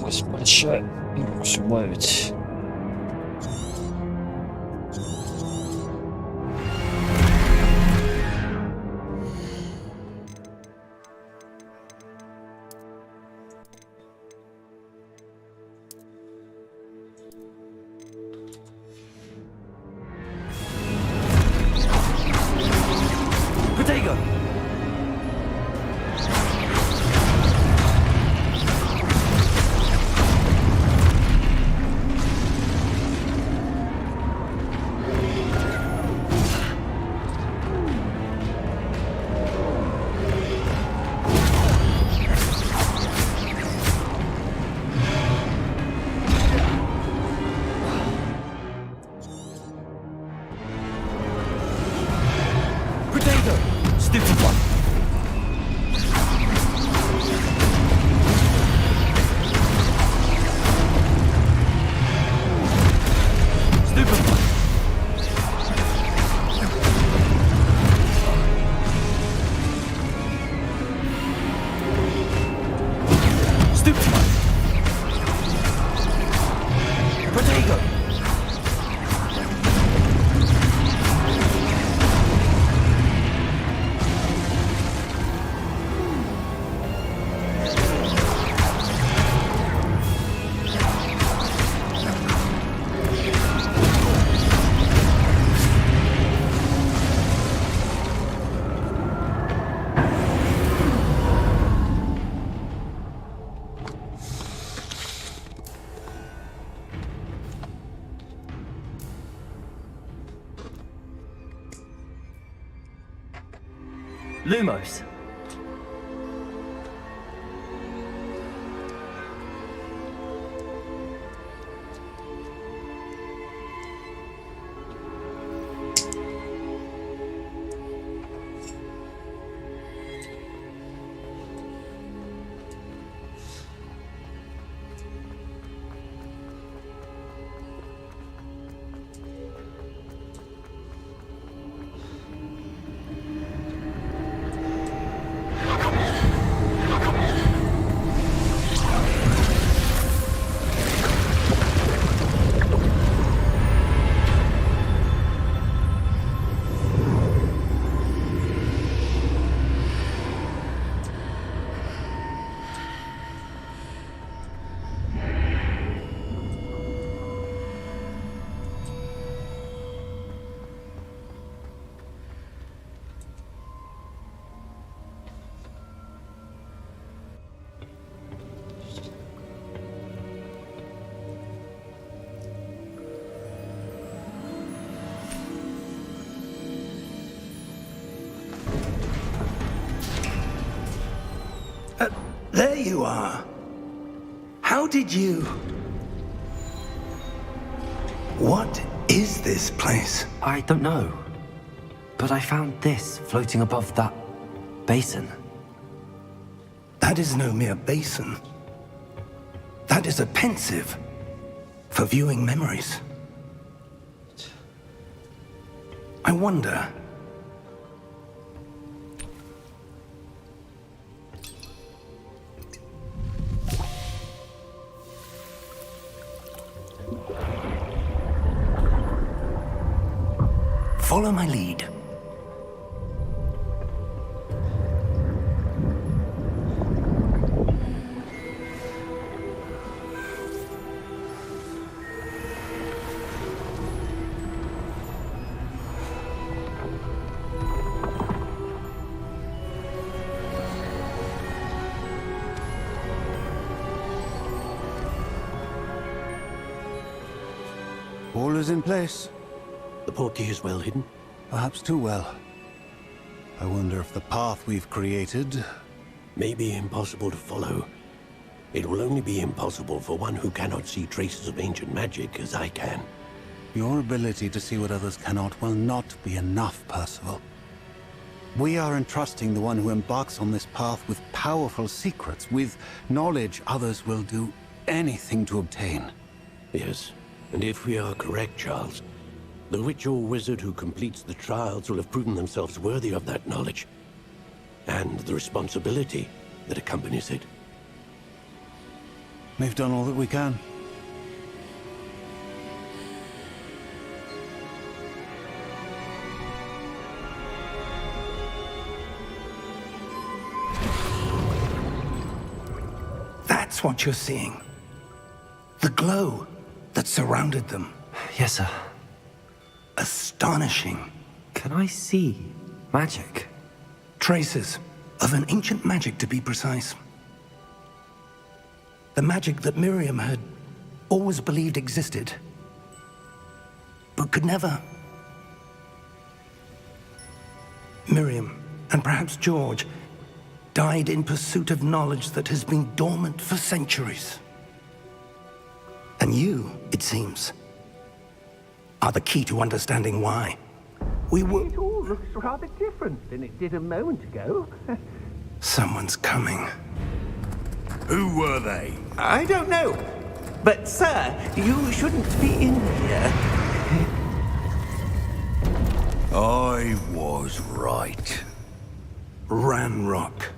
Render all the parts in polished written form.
Скорость большая. Громкость убавить. Lumos. There you are. How did you... What is this place? I don't know. But I found this floating above that basin. That is no mere basin. That is a pensive for viewing memories. I wonder... Follow my lead. All is in place. The portkey is well hidden. Perhaps too well. I wonder if the path we've created... May be impossible to follow. It will only be impossible for one who cannot see traces of ancient magic as I can. Your ability to see what others cannot will not be enough, Percival. We are entrusting the one who embarks on this path with powerful secrets, with knowledge others will do anything to obtain. Yes, and if we are correct, Charles, the witch or wizard who completes the trials will have proven themselves worthy of that knowledge, and the responsibility that accompanies it. We've done all that we can. That's what you're seeing. The glow that surrounded them. Yes, sir. Astonishing. Can I see magic? Traces of an ancient magic, to be precise. The magic that Miriam had always believed existed, but could never. Miriam, and perhaps George, died in pursuit of knowledge that has been dormant for centuries. And you, it seems, are the key to understanding why. It all looks rather different than it did a moment ago. Someone's coming. Who were they? I don't know. But, sir, you shouldn't be in here. I was right. Ranrock.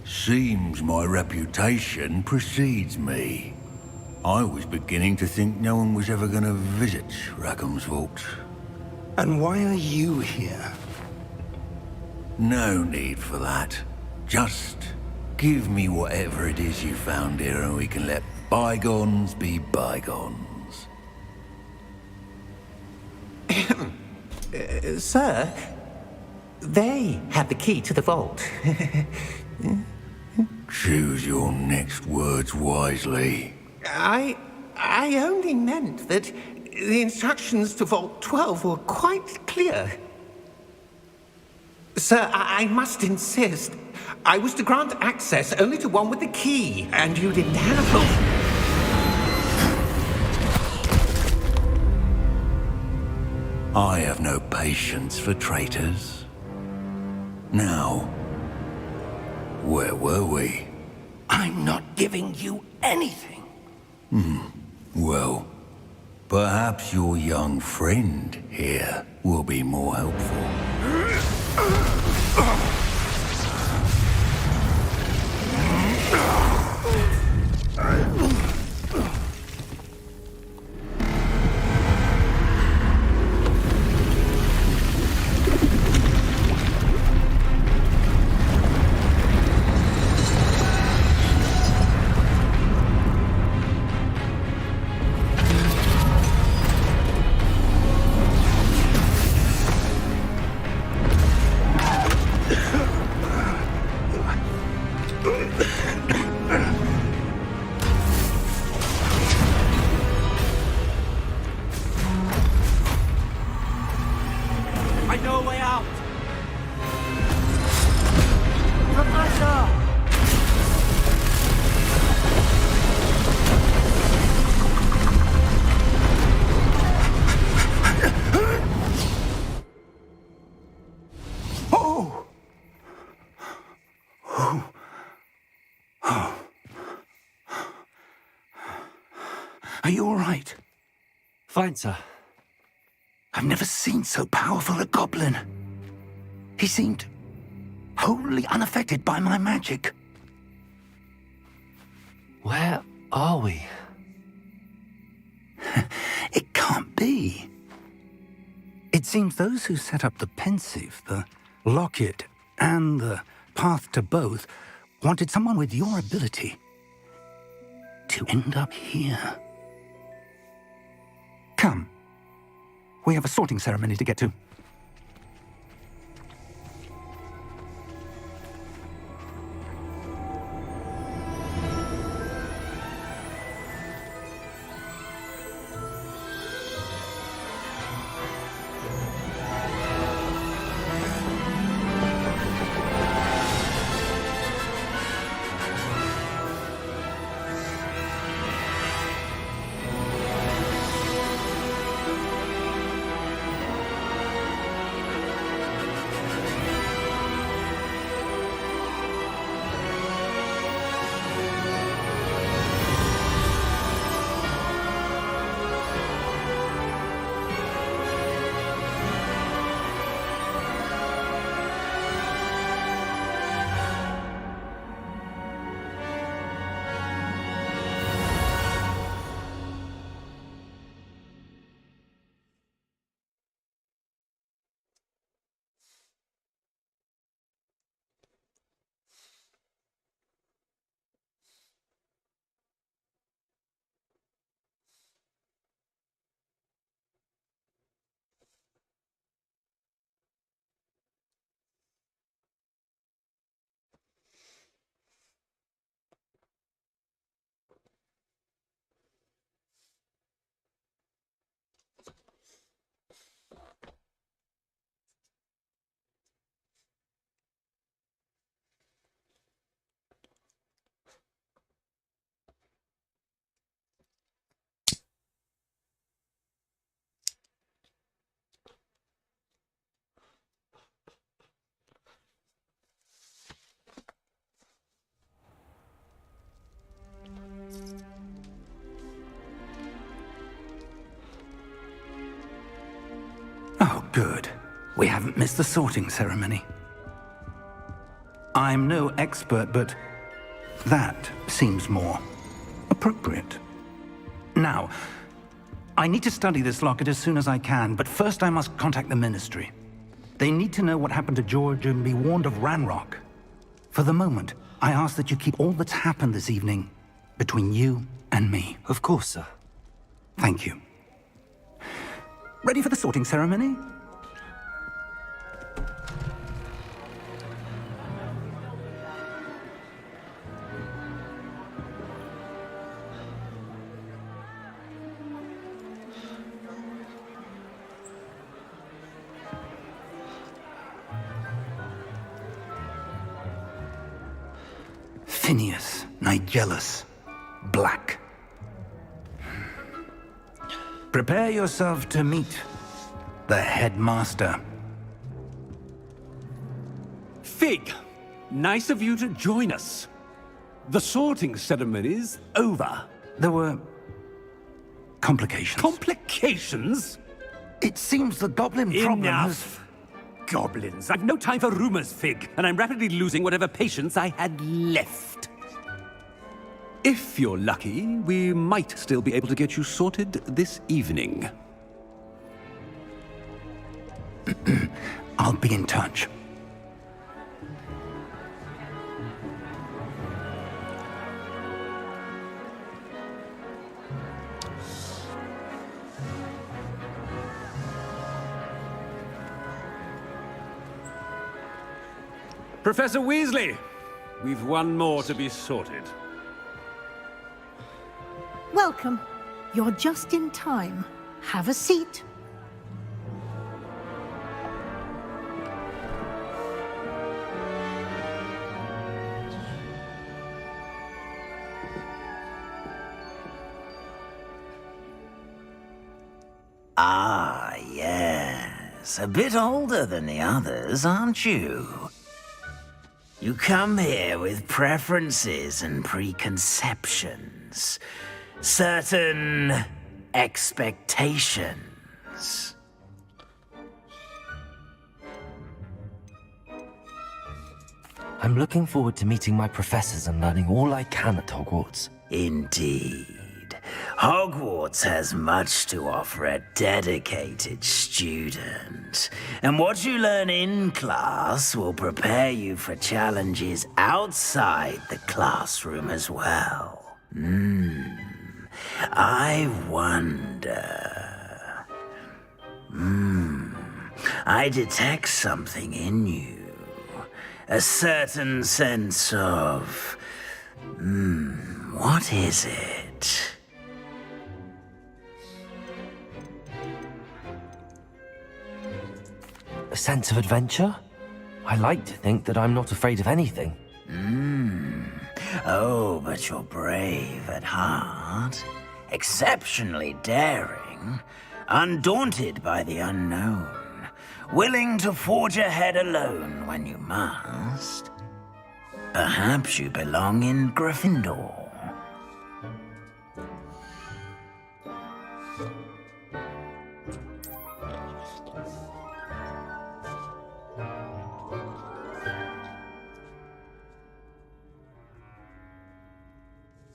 Seems my reputation precedes me. I was beginning to think no one was ever going to visit Rackham's vault. And why are you here? No need for that. Just give me whatever it is you found here and we can let bygones be bygones. Sir, they have the key to the vault. Choose your next words wisely. I only meant that the instructions to Vault 12 were quite clear. Sir, I must insist. I was to grant access only to one with the key, and you didn't have them. I have no patience for traitors. Now, where were we? I'm not giving you anything. Well, perhaps your young friend here will be more helpful. I know a way out! Oh! Are you all right? Fine, sir. I've never seen so powerful a goblin. He seemed wholly unaffected by my magic. Where are we? It can't be. It seems those who set up the pensive, the locket, and the path to both wanted someone with your ability to end up here. Come. We have a sorting ceremony to get to. good. We haven't missed the sorting ceremony. I'm no expert, but that seems more appropriate. Now, I need to study this locket as soon as I can, but first I must contact the Ministry. They need to know what happened to George and be warned of Ranrock. For the moment, I ask that you keep all that's happened this evening between you and me. Of course, sir. Thank you. Ready for the sorting ceremony? Phineas, Nigellus, Black. Prepare yourself to meet the headmaster. Fig, nice of you to join us. The sorting ceremony's over. There were complications. Complications? It seems the goblin problem Enough. Goblins. I've no time for rumors, Fig, and I'm rapidly losing whatever patience I had left. If you're lucky, we might still be able to get you sorted this evening. I'll be in touch. Professor Weasley, we've one more to be sorted. Welcome. You're just in time. Have a seat. Ah, yes. A bit older than the others, aren't you? You come here with preferences and preconceptions. Certain expectations. I'm looking forward to meeting my professors and learning all I can at Hogwarts. Indeed. Hogwarts has much to offer a dedicated student. And what you learn in class will prepare you for challenges outside the classroom as well. I wonder... I detect something in you. A certain sense of... what is it? A sense of adventure? I like to think that I'm not afraid of anything. Oh, but you're brave at heart. Exceptionally daring. Undaunted by the unknown. Willing to forge ahead alone when you must. Perhaps you belong in Gryffindor.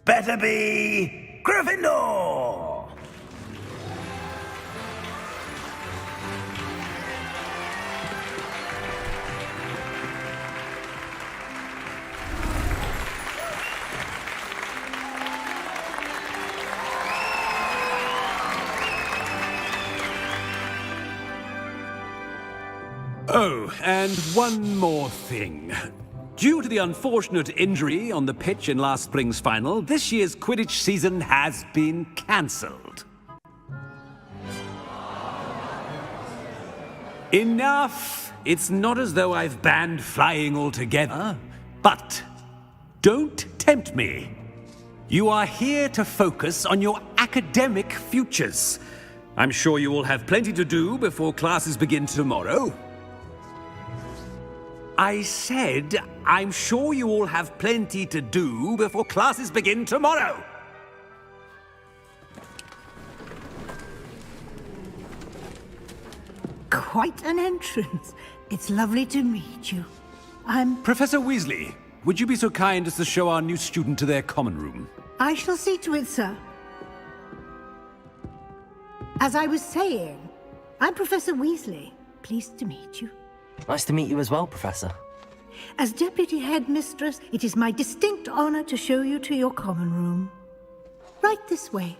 Better be Gryffindor! Oh, and one more thing. Due to the unfortunate injury on the pitch in last spring's final, this year's Quidditch season has been cancelled. Enough! It's not as though I've banned flying altogether. But don't tempt me. You are here to focus on your academic futures. I'm sure you will have plenty to do before classes begin tomorrow. I said, I'm sure you all have plenty to do before classes begin tomorrow. quite an entrance. It's lovely to meet you. I'm... Professor Weasley, would you be so kind as to show our new student to their common room? I shall see to it, sir. As I was saying, I'm Professor Weasley. Pleased to meet you. Nice to meet you as well, Professor. As Deputy Headmistress, it is my distinct honor to show you to your common room. Right this way.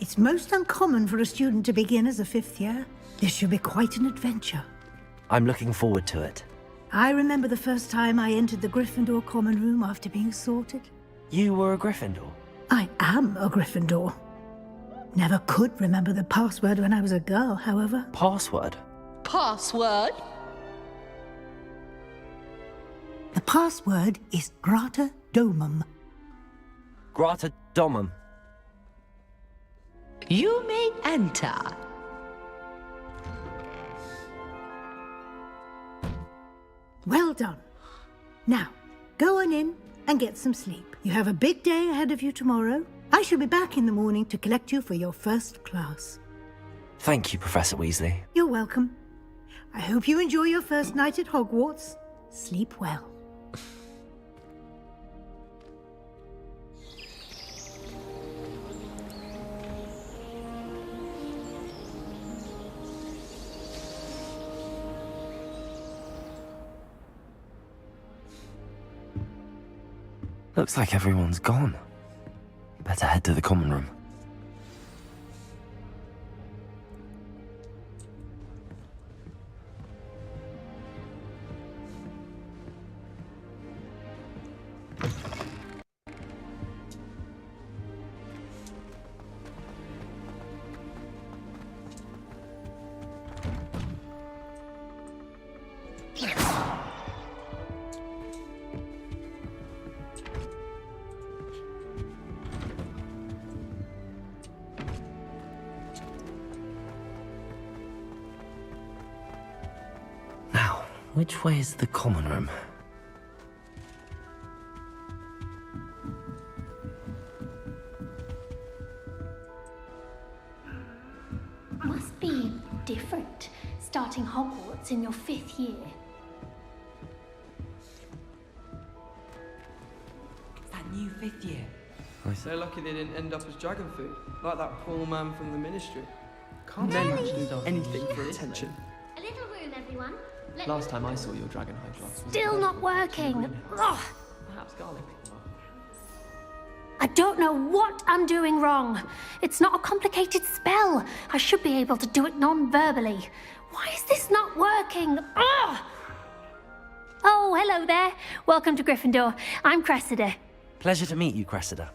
It's most uncommon for a student to begin as a 5th year. This should be quite an adventure. I'm looking forward to it. I remember the first time I entered the Gryffindor common room after being sorted. You were a Gryffindor? I am a Gryffindor. Never could remember the password when I was a girl, however. Password? Password? The password is Grata Domum. Grata Domum. You may enter. Well done. Now, go on in and get some sleep. You have a big day ahead of you tomorrow. I shall be back in the morning to collect you for your first class. Thank you, Professor Weasley. You're welcome. I hope you enjoy your first night at Hogwarts. Sleep well. Looks like everyone's gone. Better head to the common room. Which way is the common room? Must be different, starting Hogwarts in your 5th year. It's that new 5th year. They're lucky they didn't end up as dragon food, like that poor man from the Ministry. Can't Men imagine actually do anything for attention. A little room, everyone. Last time I saw your dragon high class was Still not working. Ugh. perhaps garlic. I don't know what I'm doing wrong. It's not a complicated spell. I should be able to do it non-verbally. Why is this not working? Ugh. Oh, hello there. Welcome to Gryffindor. I'm Cressida. Pleasure to meet you, Cressida.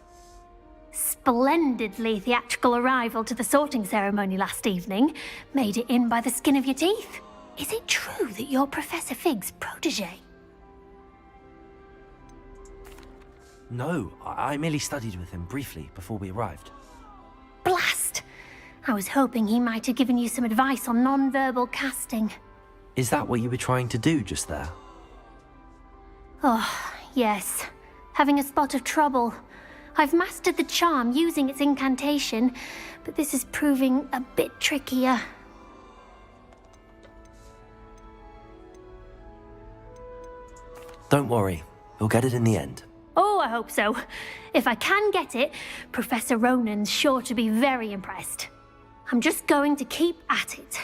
Splendidly theatrical arrival to the sorting ceremony last evening. Made it in by the skin of your teeth. Is it true that you're Professor Fig's protege? No, I merely studied with him briefly before we arrived. Blast! I was hoping he might have given you some advice on non-verbal casting. Is that what you were trying to do just there? Oh, yes. Having a spot of trouble. I've mastered the charm using its incantation, but this is proving a bit trickier. Don't worry, we'll get it in the end. Oh, I hope so. If I can get it, Professor Ronan's sure to be very impressed. I'm just going to keep at it.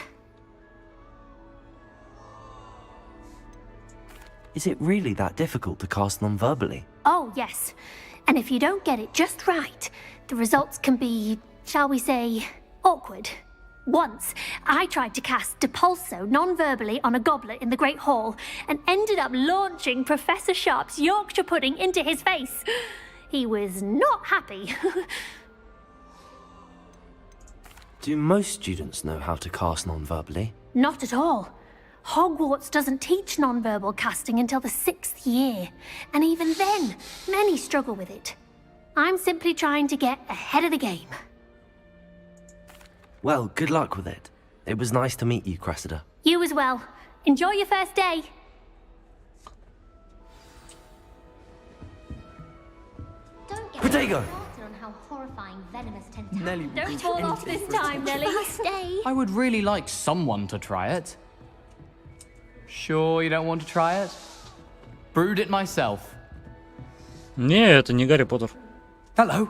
Is it really that difficult to cast non-verbally? Oh, yes. And if you don't get it just right, the results can be, shall we say, awkward. Once, I tried to cast Depulso non-verbally on a goblet in the Great Hall and ended up launching Professor Sharp's Yorkshire pudding into his face. He was not happy. Do most students know how to cast non-verbally? Not at all. Hogwarts doesn't teach non-verbal casting until the 6th year, and even then, many struggle with it. I'm simply trying to get ahead of the game. Well, good luck with it. It was nice to meet you, Cressida. You as well. Enjoy your first day. Protego! On how how horrifying venomous Nelly tentacles. will Don't do fall off anything this for time, attention. Nelly. Stay. I would really like someone to try it. Sure you don't want to try it? Brewed it myself. Не, это не Гарри Поттер. Hello,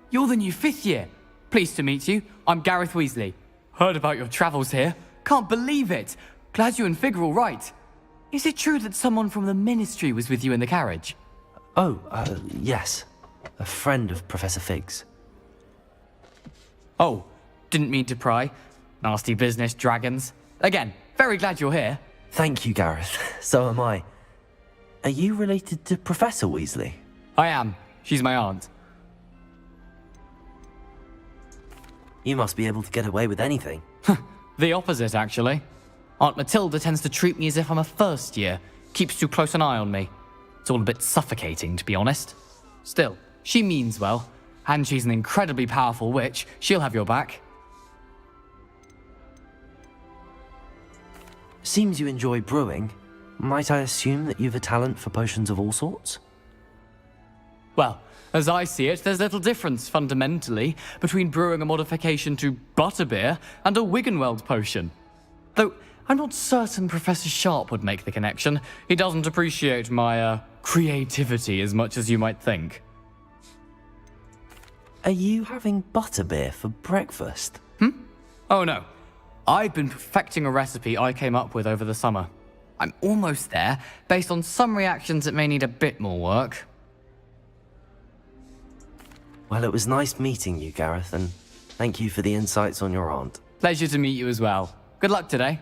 you're the new 5th year. Pleased to meet you. I'm Gareth Weasley. Heard about your travels here. Can't believe it. Glad you and Fig are all right. Is it true that someone from the Ministry was with you in the carriage? Oh, yes. A friend of Professor Fig's. Oh, didn't mean to pry. Nasty business, dragons. Again, very glad you're here. Thank you, Gareth. So am I. Are you related to Professor Weasley? I am. She's my aunt. You must be able to get away with anything. The opposite, actually. Aunt Matilda tends to treat me as if I'm a first year. Keeps too close an eye on me. It's all a bit suffocating, to be honest. Still, she means well. And she's an incredibly powerful witch. She'll have your back. Seems you enjoy brewing. Might I assume that you've a talent for potions of all sorts? Well, as I see it, there's little difference, fundamentally, between brewing a modification to butterbeer and a Wiggenweld potion. Though, I'm not certain Professor Sharp would make the connection. He doesn't appreciate my, creativity as much as you might think. Are you having butterbeer for breakfast? Oh no. I've been perfecting a recipe I came up with over the summer. I'm almost there, based on some reactions that may need a bit more work. Well, it was nice meeting you, Gareth, and thank you for the insights on your aunt. Pleasure to meet you as well. Good luck today.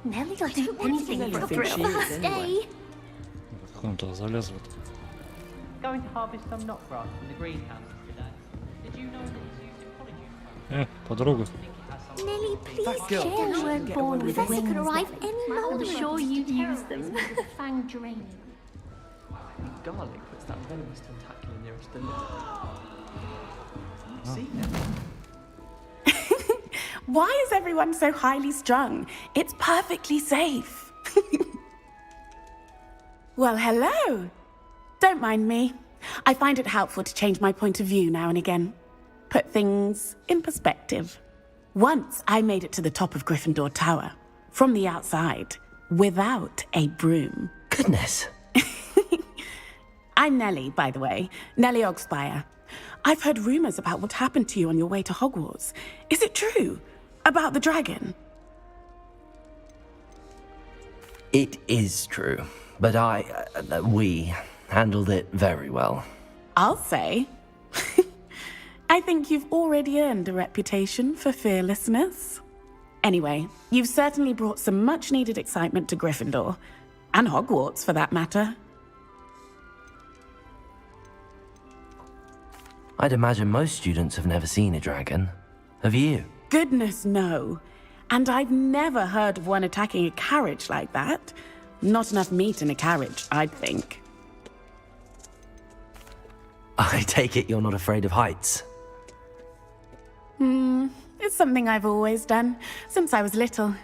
Nelly will do anything for a first day. Как он туда залез в это? Going to harvest some knotgrass from the greenhouses today. Did you know that it's used in college? Подруга. Nelly, please chill. You weren't born with wings. Could arrive any moment. I'm sure you'd use them. Fang drain. Garlic puts that venomous tentacle in nearest the litter. See? Why is everyone so highly strung? It's perfectly safe. Well, hello. Don't mind me. I find it helpful to change my point of view now and again. Put things in perspective. Once I made it to the top of Gryffindor Tower, from the outside, without a broom. Goodness. I'm Nelly, by the way. Nelly Ogspire. I've heard rumors about what happened to you on your way to Hogwarts. Is it true? About the dragon? It is true, but we handled it very well. I'll say. I think you've already earned a reputation for fearlessness. Anyway, you've certainly brought some much-needed excitement to Gryffindor. And Hogwarts, for that matter. I'd imagine most students have never seen a dragon. Have you? Goodness, no. And I've never heard of one attacking a carriage like that. Not enough meat in a carriage, I'd think. I take it you're not afraid of heights. It's something I've always done, since I was little.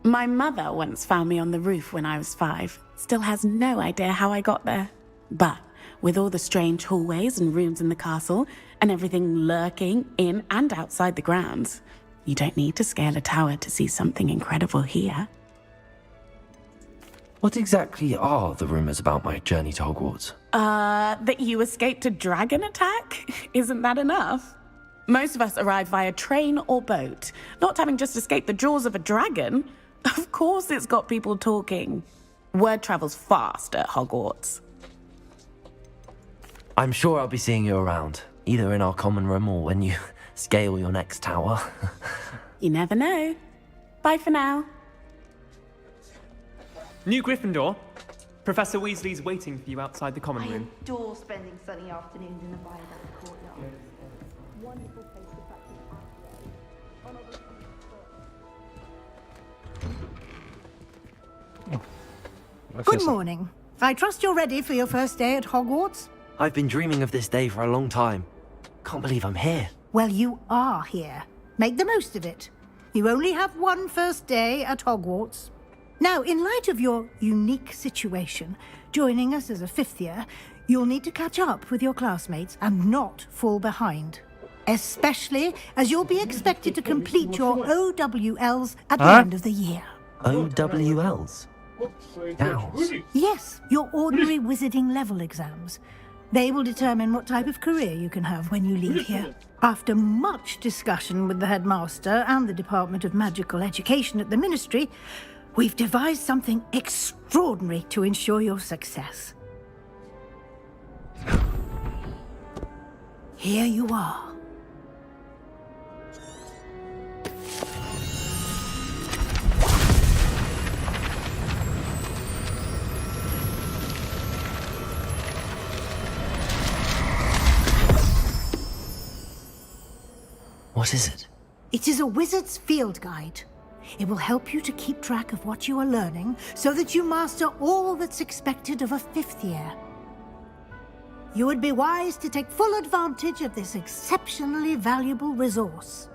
My mother once found me on the roof when I was 5. Still has no idea how I got there. But with all the strange hallways and rooms in the castle, and everything lurking in and outside the grounds, you don't need to scale a tower to see something incredible here. What exactly are the rumors about my journey to Hogwarts? That you escaped a dragon attack? Isn't that enough? Most of us arrive via train or boat, not having just escaped the jaws of a dragon. Of course it's got people talking. Word travels fast at Hogwarts. I'm sure I'll be seeing you around, either in our common room or when you scale your next tower. You never know. Bye for now. New Gryffindor. Professor Weasley's waiting for you outside the common room. I adore spending sunny afternoons in the Violet courtyard. Wonderful place to practice. Good morning. I trust you're ready for your first day at Hogwarts? I've been dreaming of this day for a long time. Can't believe I'm here. Well, you are here. Make the most of it. You only have one first day at Hogwarts. Now, in light of your unique situation, joining us as a 5th year, you'll need to catch up with your classmates and not fall behind. Especially as you'll be expected to complete your OWLs at the end of the year. OWLs? Owls? Yes, your ordinary wizarding level exams. They will determine what type of career you can have when you leave here. After much discussion with the headmaster and the Department of Magical Education at the Ministry, we've devised something extraordinary to ensure your success. Here you are. What is it? It is a wizard's field guide. It will help you to keep track of what you are learning so that you master all that's expected of a 5th year. You would be wise to take full advantage of this exceptionally valuable resource.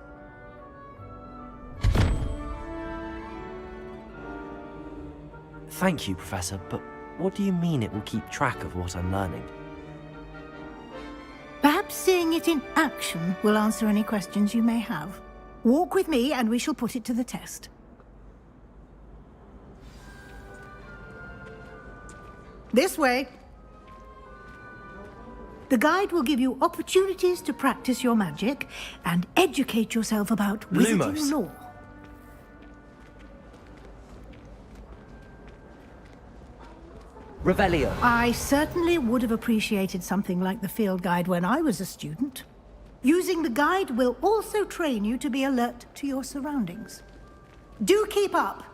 Thank you, Professor, but what do you mean it will keep track of what I'm learning? Perhaps seeing it in action will answer any questions you may have. Walk with me and we shall put it to the test. This way. The guide will give you opportunities to practice your magic and educate yourself about wizarding lore. Revelio. I certainly would have appreciated something like the field guide when I was a student. Using the guide will also train you to be alert to your surroundings. Do keep up!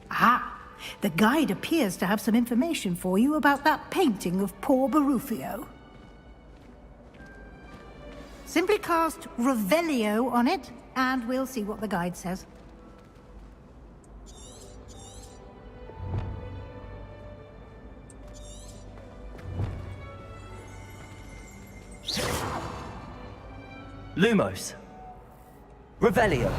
Ah, the guide appears to have some information for you about that painting of poor Barufio. Simply cast Revelio on it, and we'll see what the guide says. Lumos. Revelio.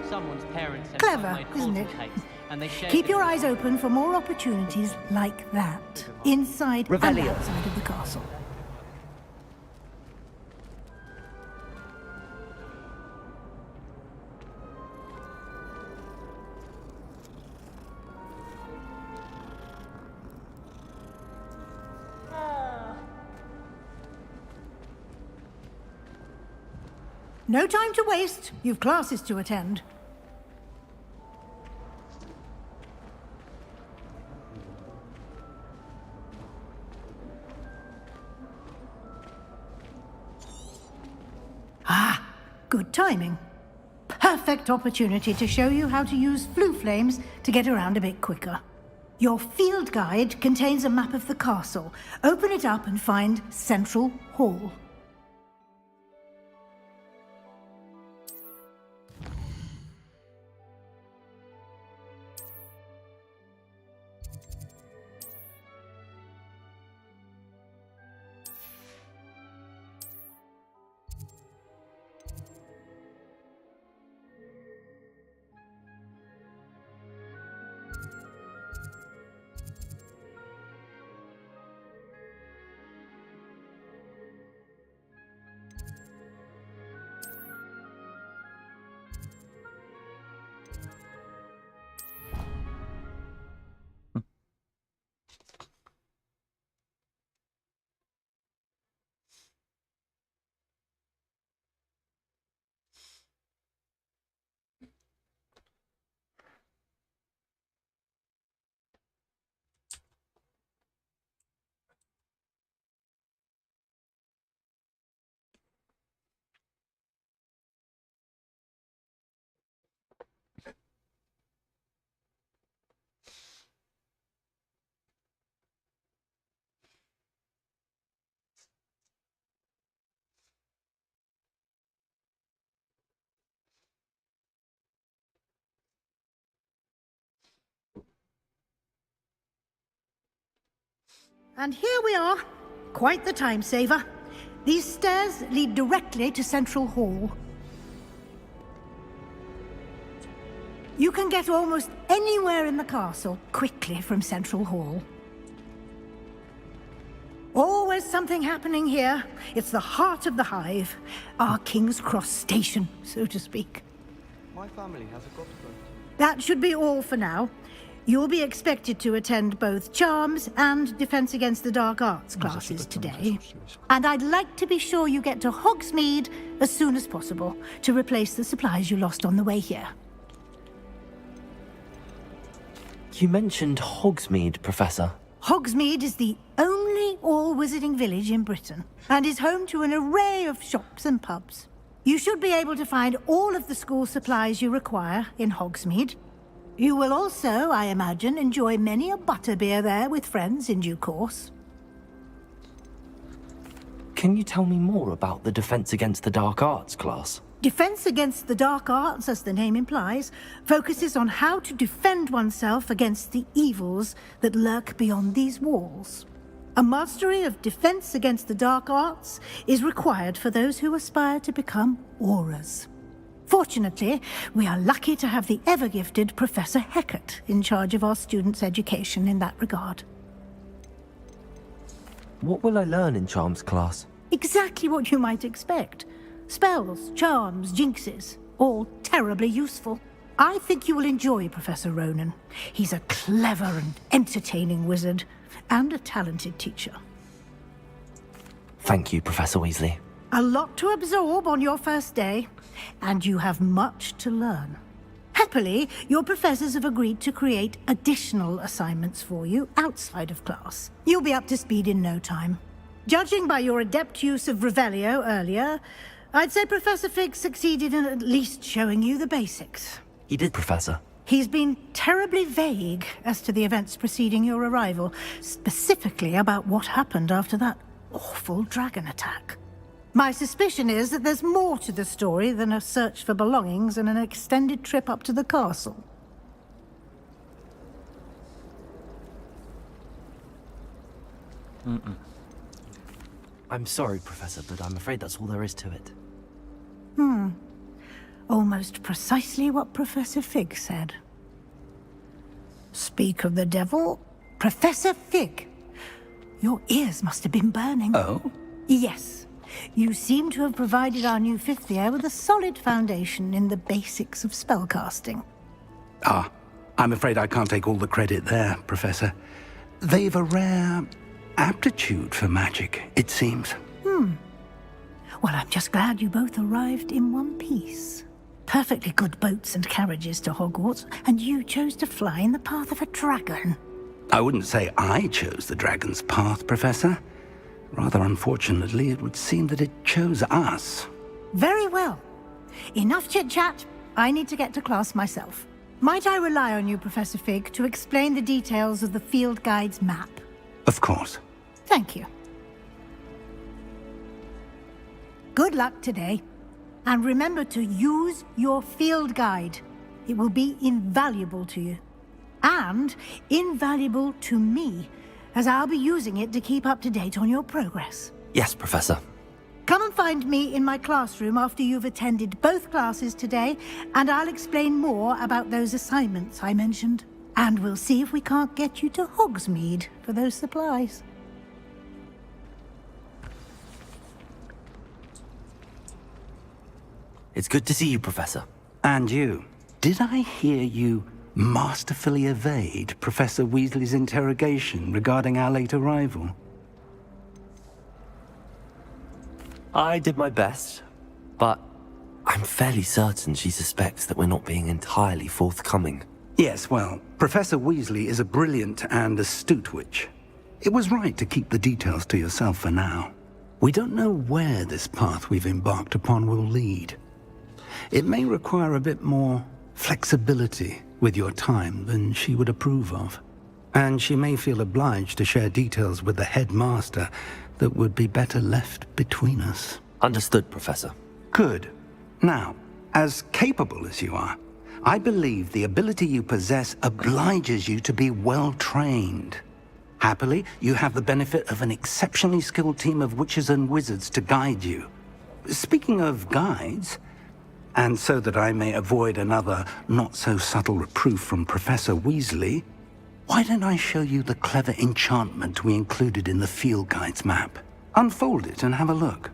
Someone's parents had Clever, homemade isn't quarter it? cakes, and they shared Keep it your with eyes open for more opportunities like that, inside and Revelio. outside of the castle. No time to waste. You've classes to attend. Ah, good timing. Perfect opportunity to show you how to use flue flames to get around a bit quicker. Your field guide contains a map of the castle. Open it up and find Central Hall. And here we are. Quite the time saver. These stairs lead directly to Central Hall. You can get almost anywhere in the castle quickly from Central Hall. Always something happening here. It's the heart of the hive. Our King's Cross station, so to speak. My family has a godson. That should be all for now. You'll be expected to attend both Charms and Defense Against the Dark Arts classes today. And I'd like to be sure you get to Hogsmeade as soon as possible to replace the supplies you lost on the way here. You mentioned Hogsmeade, Professor. Hogsmeade is the only all-wizarding village in Britain and is home to an array of shops and pubs. You should be able to find all of the school supplies you require in Hogsmeade. You will also, I imagine, enjoy many a butterbeer there with friends in due course. Can you tell me more about the Defense Against the Dark Arts class? Defense Against the Dark Arts, as the name implies, focuses on how to defend oneself against the evils that lurk beyond these walls. A mastery of Defense Against the Dark Arts is required for those who aspire to become Aurors. Fortunately, we are lucky to have the ever-gifted Professor Hecat in charge of our students' education in that regard. What will I learn in Charms class? Exactly what you might expect. Spells, charms, jinxes, all terribly useful. I think you will enjoy Professor Ronan. He's a clever and entertaining wizard, and a talented teacher. Thank you, Professor Weasley. A lot to absorb on your first day, and you have much to learn. Happily, your professors have agreed to create additional assignments for you outside of class. You'll be up to speed in no time. Judging by your adept use of Revelio earlier, I'd say Professor Fig succeeded in at least showing you the basics. He did, Professor. He's been terribly vague as to the events preceding your arrival, specifically about what happened after that awful dragon attack. My suspicion is that there's more to the story than a search for belongings and an extended trip up to the castle. I'm sorry, Professor, but I'm afraid that's all there is to it. Almost precisely what Professor Fig said. Speak of the devil, Professor Fig. Your ears must have been burning. Oh? Yes. You seem to have provided our new fifth year with a solid foundation in the basics of spellcasting. Ah, I'm afraid I can't take all the credit there, Professor. They've a rare aptitude for magic, it seems. Well, I'm just glad you both arrived in one piece. Perfectly good boats and carriages to Hogwarts, and you chose to fly in the path of a dragon. I wouldn't say I chose the dragon's path, Professor. Rather unfortunately, it would seem that it chose us. Very well. Enough chit-chat. I need to get to class myself. Might I rely on you, Professor Fig, to explain the details of the field guide's map? Of course. Thank you. Good luck today. And remember to use your field guide. It will be invaluable to you. And invaluable to me, as I'll be using it to keep up to date on your progress. Yes, Professor. Come and find me in my classroom after you've attended both classes today, and I'll explain more about those assignments I mentioned. And we'll see if we can't get you to Hogsmeade for those supplies. It's good to see you, Professor. And you. Did I hear you masterfully evade Professor Weasley's interrogation regarding our late arrival? I did my best, but I'm fairly certain she suspects that we're not being entirely forthcoming. Yes, well, Professor Weasley is a brilliant and astute witch. It was right to keep the details to yourself for now. We don't know where this path we've embarked upon will lead. It may require a bit more flexibility with your time than she would approve of. And she may feel obliged to share details with the headmaster that would be better left between us. Understood, Professor. Good. Now, as capable as you are, I believe the ability you possess obliges you to be well trained. Happily, you have the benefit of an exceptionally skilled team of witches and wizards to guide you. Speaking of guides, and so that I may avoid another not-so-subtle reproof from Professor Weasley, why don't I show you the clever enchantment we included in the field guide's map? Unfold it and have a look.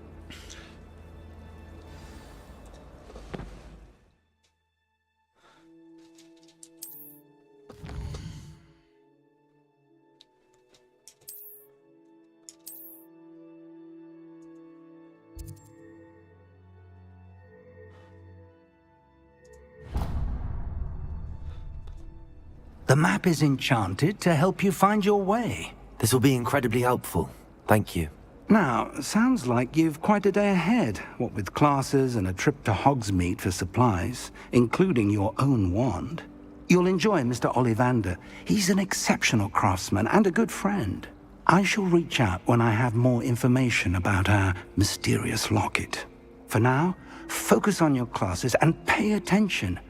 The map is enchanted to help you find your way. This will be incredibly helpful. Thank you. Now, sounds like you've quite a day ahead, what with classes and a trip to Hogsmeade for supplies, including your own wand. You'll enjoy Mr. Ollivander. He's an exceptional craftsman and a good friend. I shall reach out when I have more information about our mysterious locket. For now, focus on your classes and pay attention.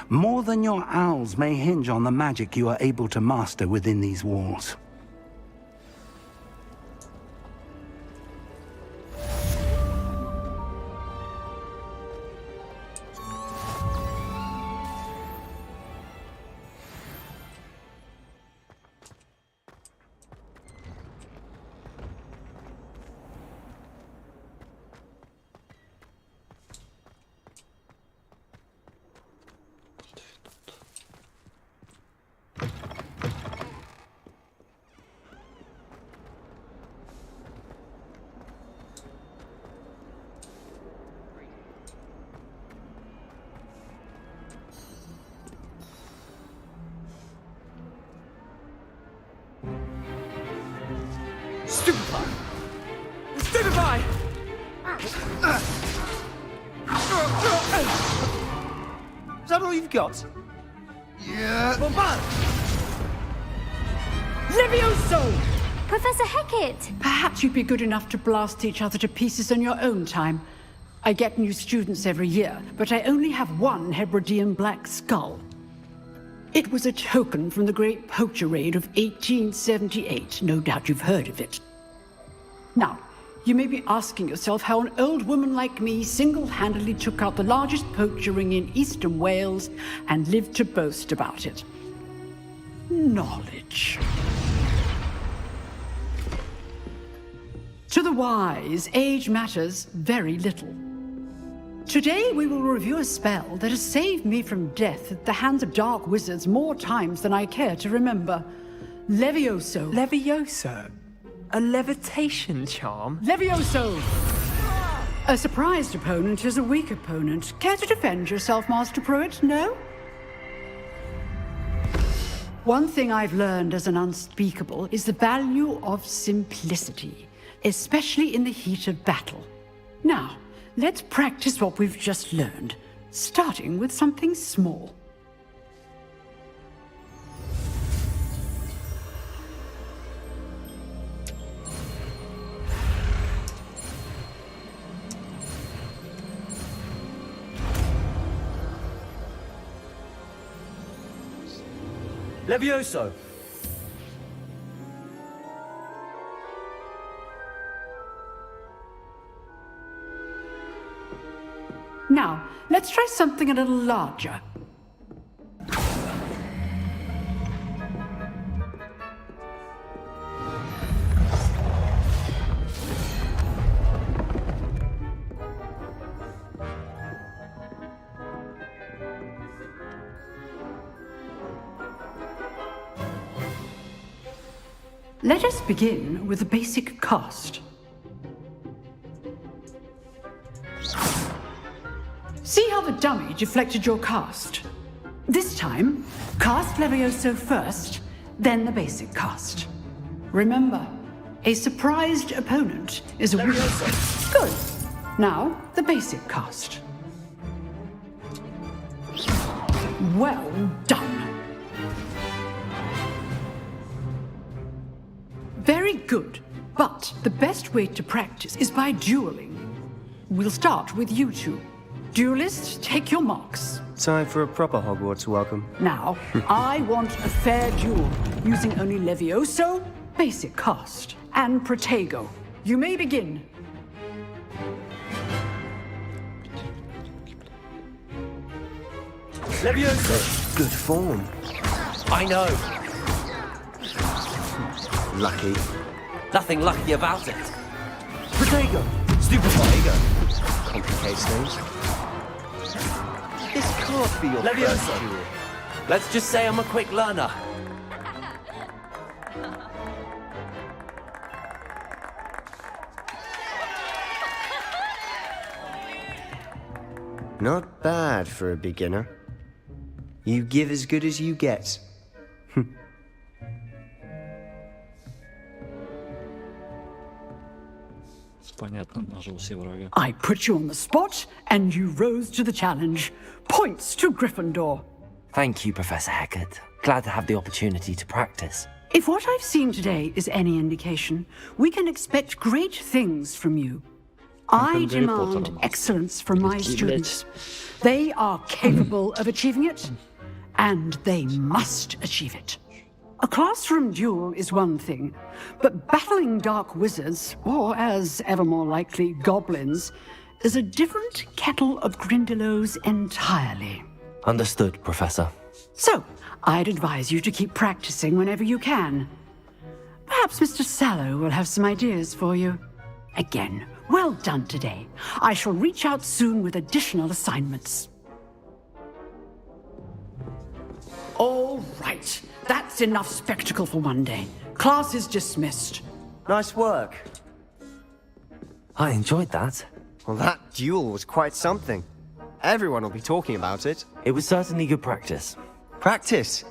More than your owls may hinge on the magic you are able to master within these walls. Stupefy! Stupefy! Is that all you've got? Yeah. Bombard! Levioso! Professor Hecat! Perhaps you'd be good enough to blast each other to pieces on your own time. I get new students every year, but I only have one Hebridean black skull. It was a token from the Great Poacher Raid of 1878. No doubt you've heard of it. Now, you may be asking yourself how an old woman like me single-handedly took out the largest poacher ring in eastern Wales and lived to boast about it. Knowledge. To the wise, age matters very little. Today we will review a spell that has saved me from death at the hands of dark wizards more times than I care to remember. Levioso. Levioso? A levitation charm? Levioso! A surprised opponent is a weak opponent. Care to defend yourself, Master Pruitt? No? One thing I've learned as an unspeakable is the value of simplicity, especially in the heat of battle. Now, let's practice what we've just learned, starting with something small. Levioso! Now, let's try something a little larger. Let us begin with the basic cast. See how the dummy deflected your cast? This time, cast Levioso first, then the basic cast. Remember, a surprised opponent is a Levioso. Good. Now, the basic cast. Well done. Very good, but the best way to practice is by dueling. We'll start with you two. Duelists, take your marks. Time for a proper Hogwarts welcome. Now, I want a fair duel, using only Levioso basic cast, and Protego. You may begin. Leviosa! Good form. I know. Lucky. Nothing lucky about it. Protego! Stupefy. Complicates things. This can't be your Leviosa. first duel. Let's just say I'm a quick learner. Not bad for a beginner. You give as good as you get. Понятно, нажил все врага. I put you on the spot, and you rose to the challenge. Points to Gryffindor. Thank you, Professor Hecat. Glad to have the opportunity to practice. If what I've seen today is any indication, we can expect great things from you. I demand excellence from my students. They are capable of achieving it, and they must achieve it. A classroom duel is one thing, but battling dark wizards, or as ever more likely, goblins, is a different kettle of Grindylows entirely. Understood, Professor. So, I'd advise you to keep practicing whenever you can. Perhaps Mr. Sallow will have some ideas for you. Again, well done today. I shall reach out soon with additional assignments. All right. That's enough spectacle for one day. Class is dismissed. Nice work. I enjoyed that. Well, that duel was quite something. Everyone will be talking about it. It was certainly good practice. Practice?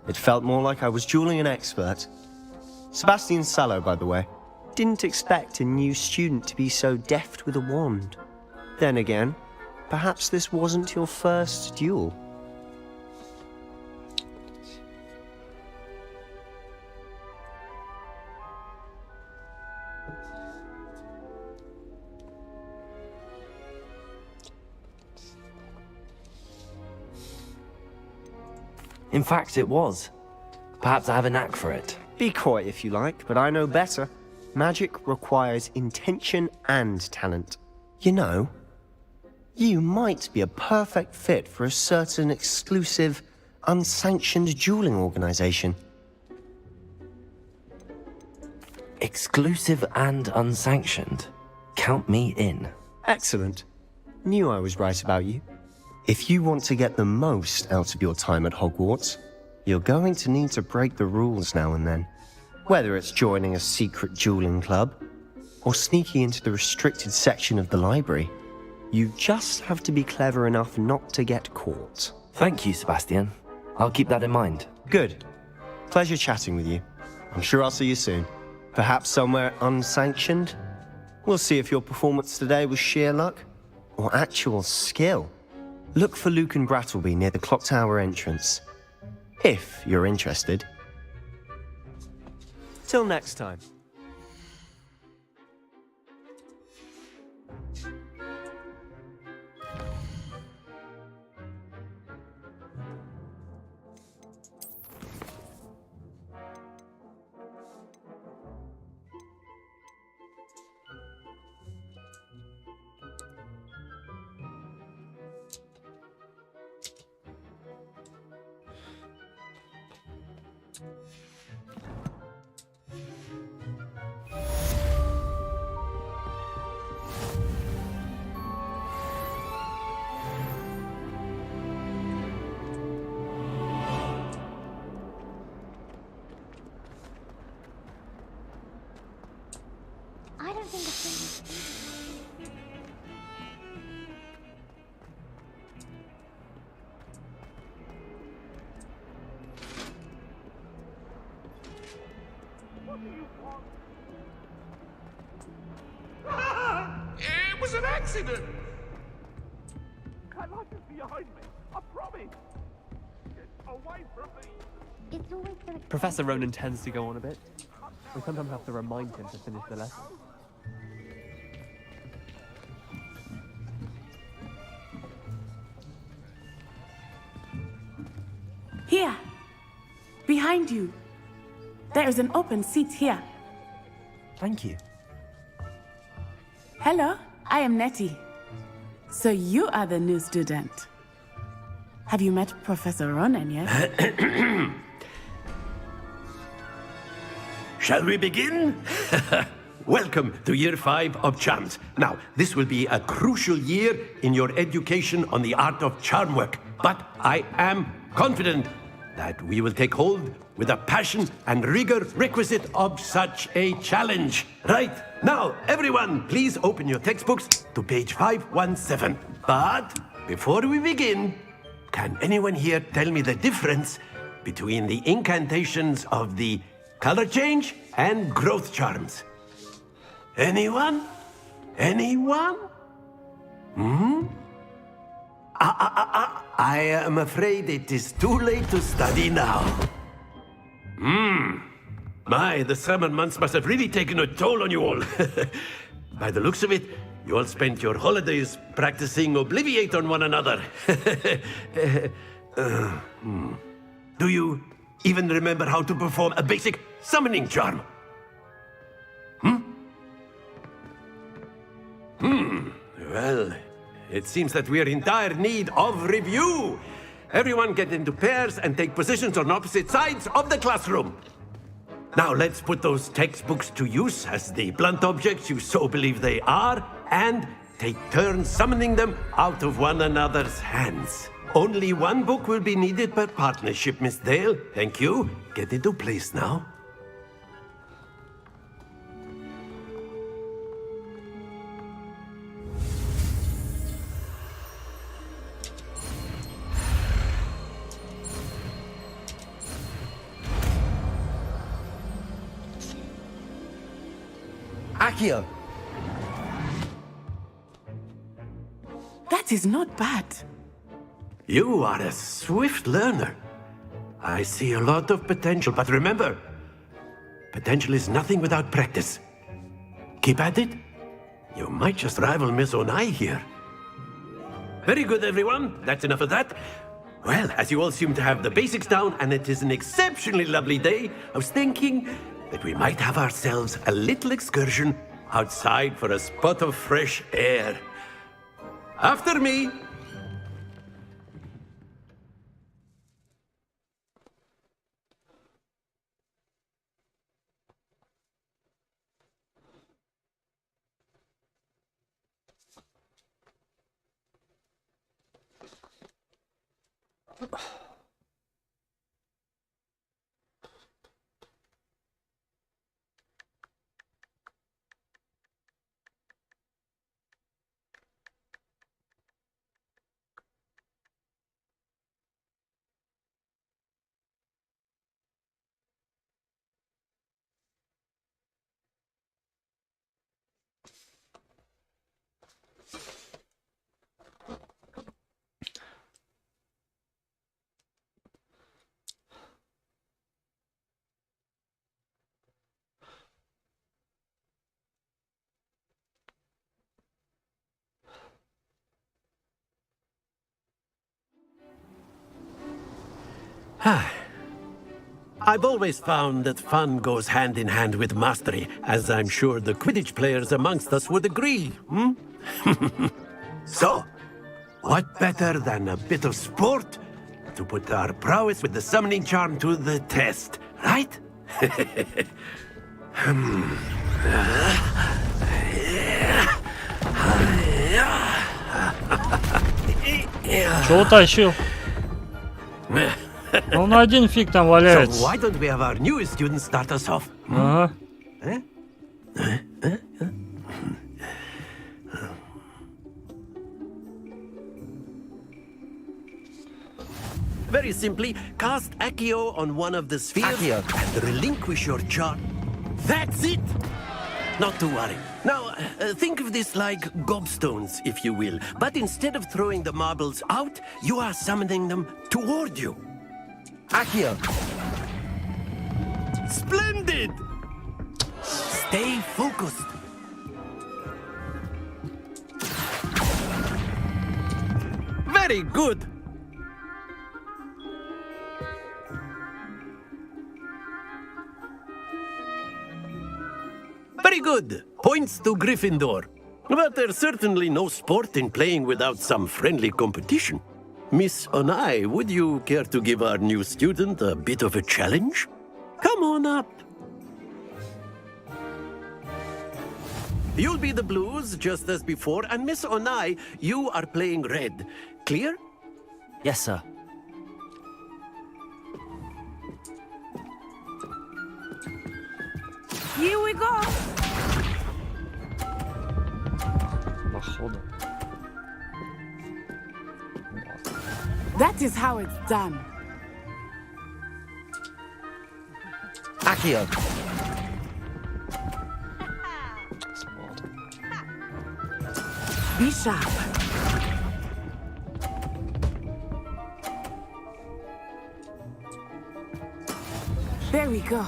It felt more like I was dueling an expert. Sebastian Sallow, by the way. Didn't expect a new student to be so deft with a wand. Then again, perhaps this wasn't your first duel. In fact, it was. Perhaps I have a knack for it. Be coy if you like, but I know better. Magic requires intention and talent. You know, you might be a perfect fit for a certain exclusive, unsanctioned dueling organization. Exclusive and unsanctioned? Count me in. Excellent. Knew I was right about you. If you want to get the most out of your time at Hogwarts, you're going to need to break the rules now and then. Whether it's joining a secret dueling club, or sneaking into the restricted section of the library, you just have to be clever enough not to get caught. Thank you, Sebastian. I'll keep that in mind. Good. Pleasure chatting with you. I'm sure I'll see you soon. Perhaps somewhere unsanctioned? We'll see if your performance today was sheer luck, or actual skill. Look for Luke and Brattleby near the clock tower entrance. If you're interested. Till next time. I don't think it's It was an accident! My life is behind me, I promise! Get away from me! It's always been a... Professor Ronan tends to go on a bit. We sometimes have to remind him to finish the lesson. Here. Behind you. There is an open seat here. Thank you. Hello, I am Nettie. So you are the new student. Have you met Professor Ronan yet? Shall we begin? Welcome to Year 5 of Charms. Now, this will be a crucial year in your education on the art of charm work. But I am confident that we will take hold with the passion and rigor requisite of such a challenge. Right, now, everyone, please open your textbooks to page 517. But before we begin, can anyone here tell me the difference between the incantations of the color change and growth charms? Anyone? Anyone? I am afraid it is too late to study now. My, the summer months must have really taken a toll on you all. By the looks of it, you all spent your holidays practicing Obliviate on one another. Do you even remember how to perform a basic summoning charm? Well, it seems that we are in dire need of review. Everyone get into pairs and take positions on opposite sides of the classroom. Now let's put those textbooks to use as the blunt objects you so believe they are, and take turns summoning them out of one another's hands. Only one book will be needed per partnership, Miss Dale. Thank you. Get into place now. Accio! That is not bad. You are a swift learner. I see a lot of potential, but remember, potential is nothing without practice. Keep at it. You might just rival Miss Onai here. Very good, everyone. That's enough of that. Well, as you all seem to have the basics down, and it is an exceptionally lovely day, I was thinking that we might have ourselves a little excursion outside for a spot of fresh air. After me. I've always found that fun goes hand in hand with mastery, as I'm sure the Quidditch players amongst us would agree, So, what better than a bit of sport to put our prowess with the summoning charm to the test, right? Чего утащил? Он один фиг там валяется. So why don't we have our newest student start us off? Ага. Very simply, cast Accio on one of the spheres and relinquish your charm. That's it! Not to worry. Now, think of this like gobstones, if you will. But instead of throwing the marbles out, you are summoning them toward you. Accio! Splendid! Stay focused. Very good. Very good. Points to Gryffindor. But there's certainly no sport in playing without some friendly competition. Miss Onai, would you care to give our new student a bit of a challenge? Come on up. You'll be the blues, just as before, and Miss Onai, you are playing red. Clear? Yes, sir. Here we go. That is how it's done. Accio. Be sharp. There we go.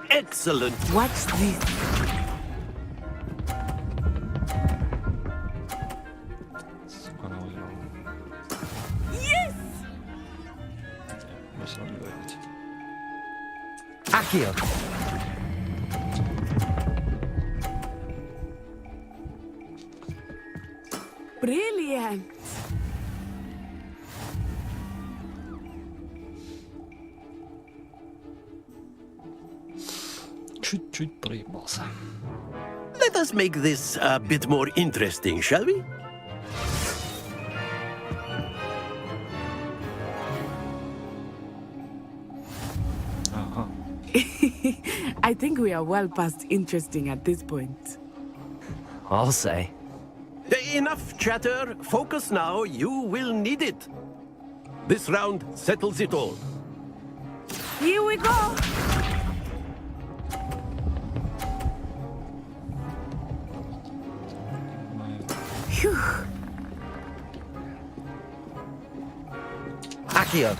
Excellent. Watch this. Yes! Accio. Brilliant. Чуть-чуть проебался. Let us make this a bit more interesting, shall we? I think we are well past interesting at this point. I'll say. Enough chatter. Focus now. You will need it. This round settles it all. Here we go. Phew. Accio.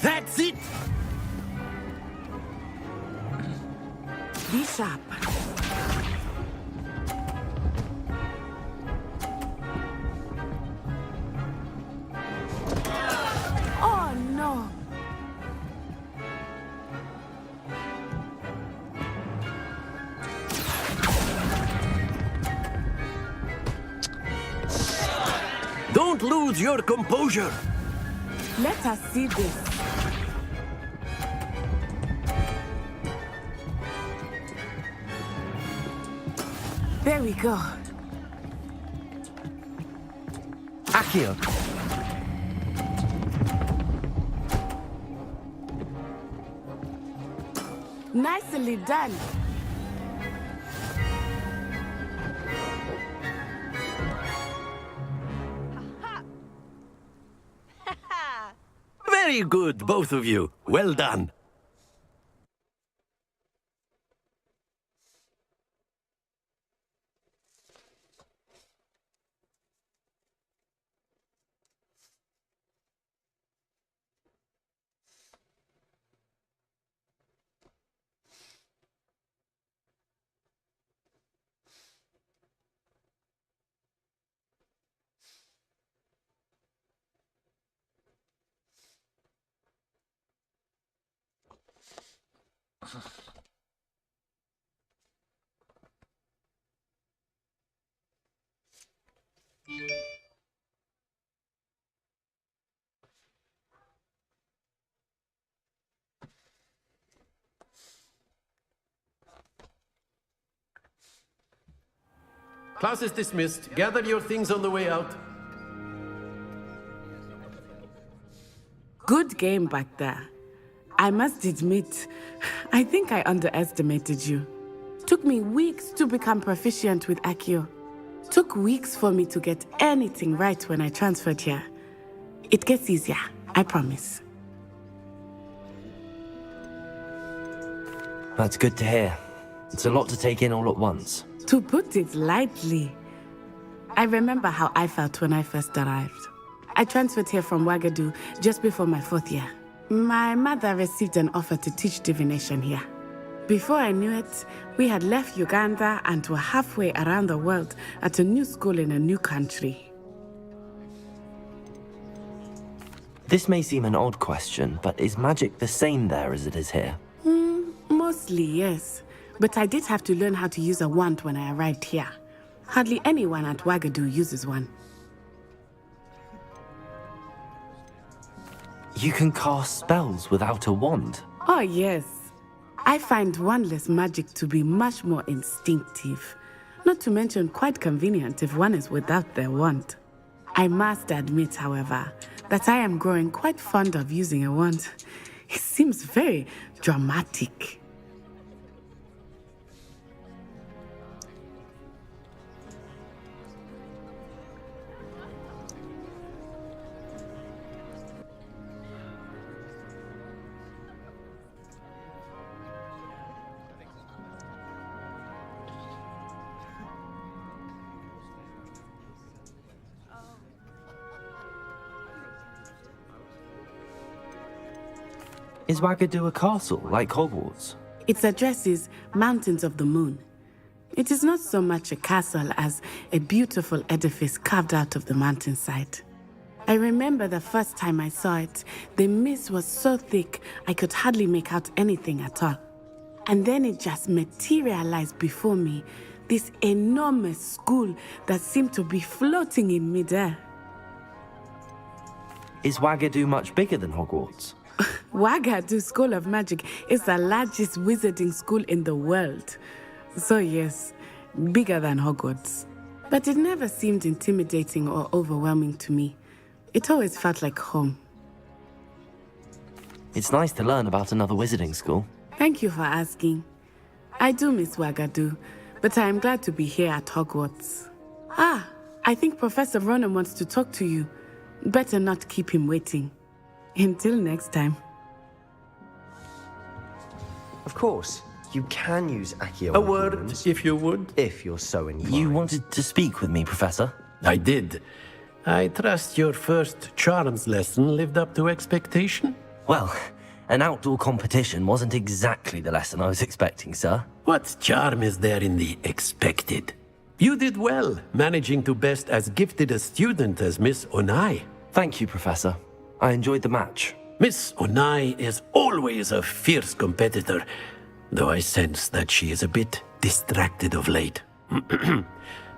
That's it. Be sharp. Oh no. Don't lose your composure. Let us see this. There we go. Accio. Nicely done. Very good, both of you. Well done. Class is dismissed. Gather your things on the way out. Good game back there. I must admit, I think I underestimated you. Took me weeks to become proficient with Accio. Took weeks for me to get anything right when I transferred here. It gets easier, I promise. That's good to hear. It's a lot to take in all at once. To put it lightly, I remember how I felt when I first arrived. I transferred here from Ouagadougou just before my 4th year. My mother received an offer to teach divination here. Before I knew it, we had left Uganda and were halfway around the world at a new school in a new country. This may seem an odd question, but is magic the same there as it is here? Mostly, yes. But I did have to learn how to use a wand when I arrived here. Hardly anyone at Wagadu uses one. You can cast spells without a wand? Oh, yes. I find wandless magic to be much more instinctive. Not to mention quite convenient if one is without their wand. I must admit, however, that I am growing quite fond of using a wand. It seems very dramatic. Is Wagadu a castle, like Hogwarts? Its address is Mountains of the Moon. It is not so much a castle as a beautiful edifice carved out of the mountainside. I remember the first time I saw it, the mist was so thick I could hardly make out anything at all. And then it just materialized before me, this enormous school that seemed to be floating in midair. Is Wagadu much bigger than Hogwarts? Wagadu School of Magic is the largest wizarding school in the world. So yes, bigger than Hogwarts. But it never seemed intimidating or overwhelming to me. It always felt like home. It's nice to learn about another wizarding school. Thank you for asking. I do miss Wagadu, but I am glad to be here at Hogwarts. I think Professor Ronan wants to talk to you. Better not keep him waiting. Until next time. Of course, you can use Accio. A word, if you would. If you're so inclined. You wanted to speak with me, Professor? I did. I trust your first charms lesson lived up to expectation? Well, an outdoor competition wasn't exactly the lesson I was expecting, sir. What charm is there in the expected? You did well, managing to best as gifted a student as Miss Onai. Thank you, Professor. I enjoyed the match. Miss Onai is always a fierce competitor, though I sense that she is a bit distracted of late.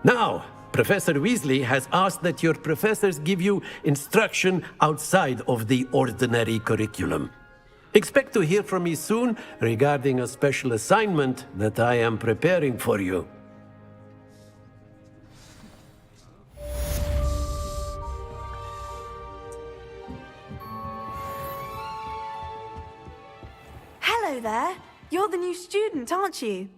Now, Professor Weasley has asked that your professors give you instruction outside of the ordinary curriculum. Expect to hear from me soon regarding a special assignment that I am preparing for you. Hello there. You're the new student, aren't you?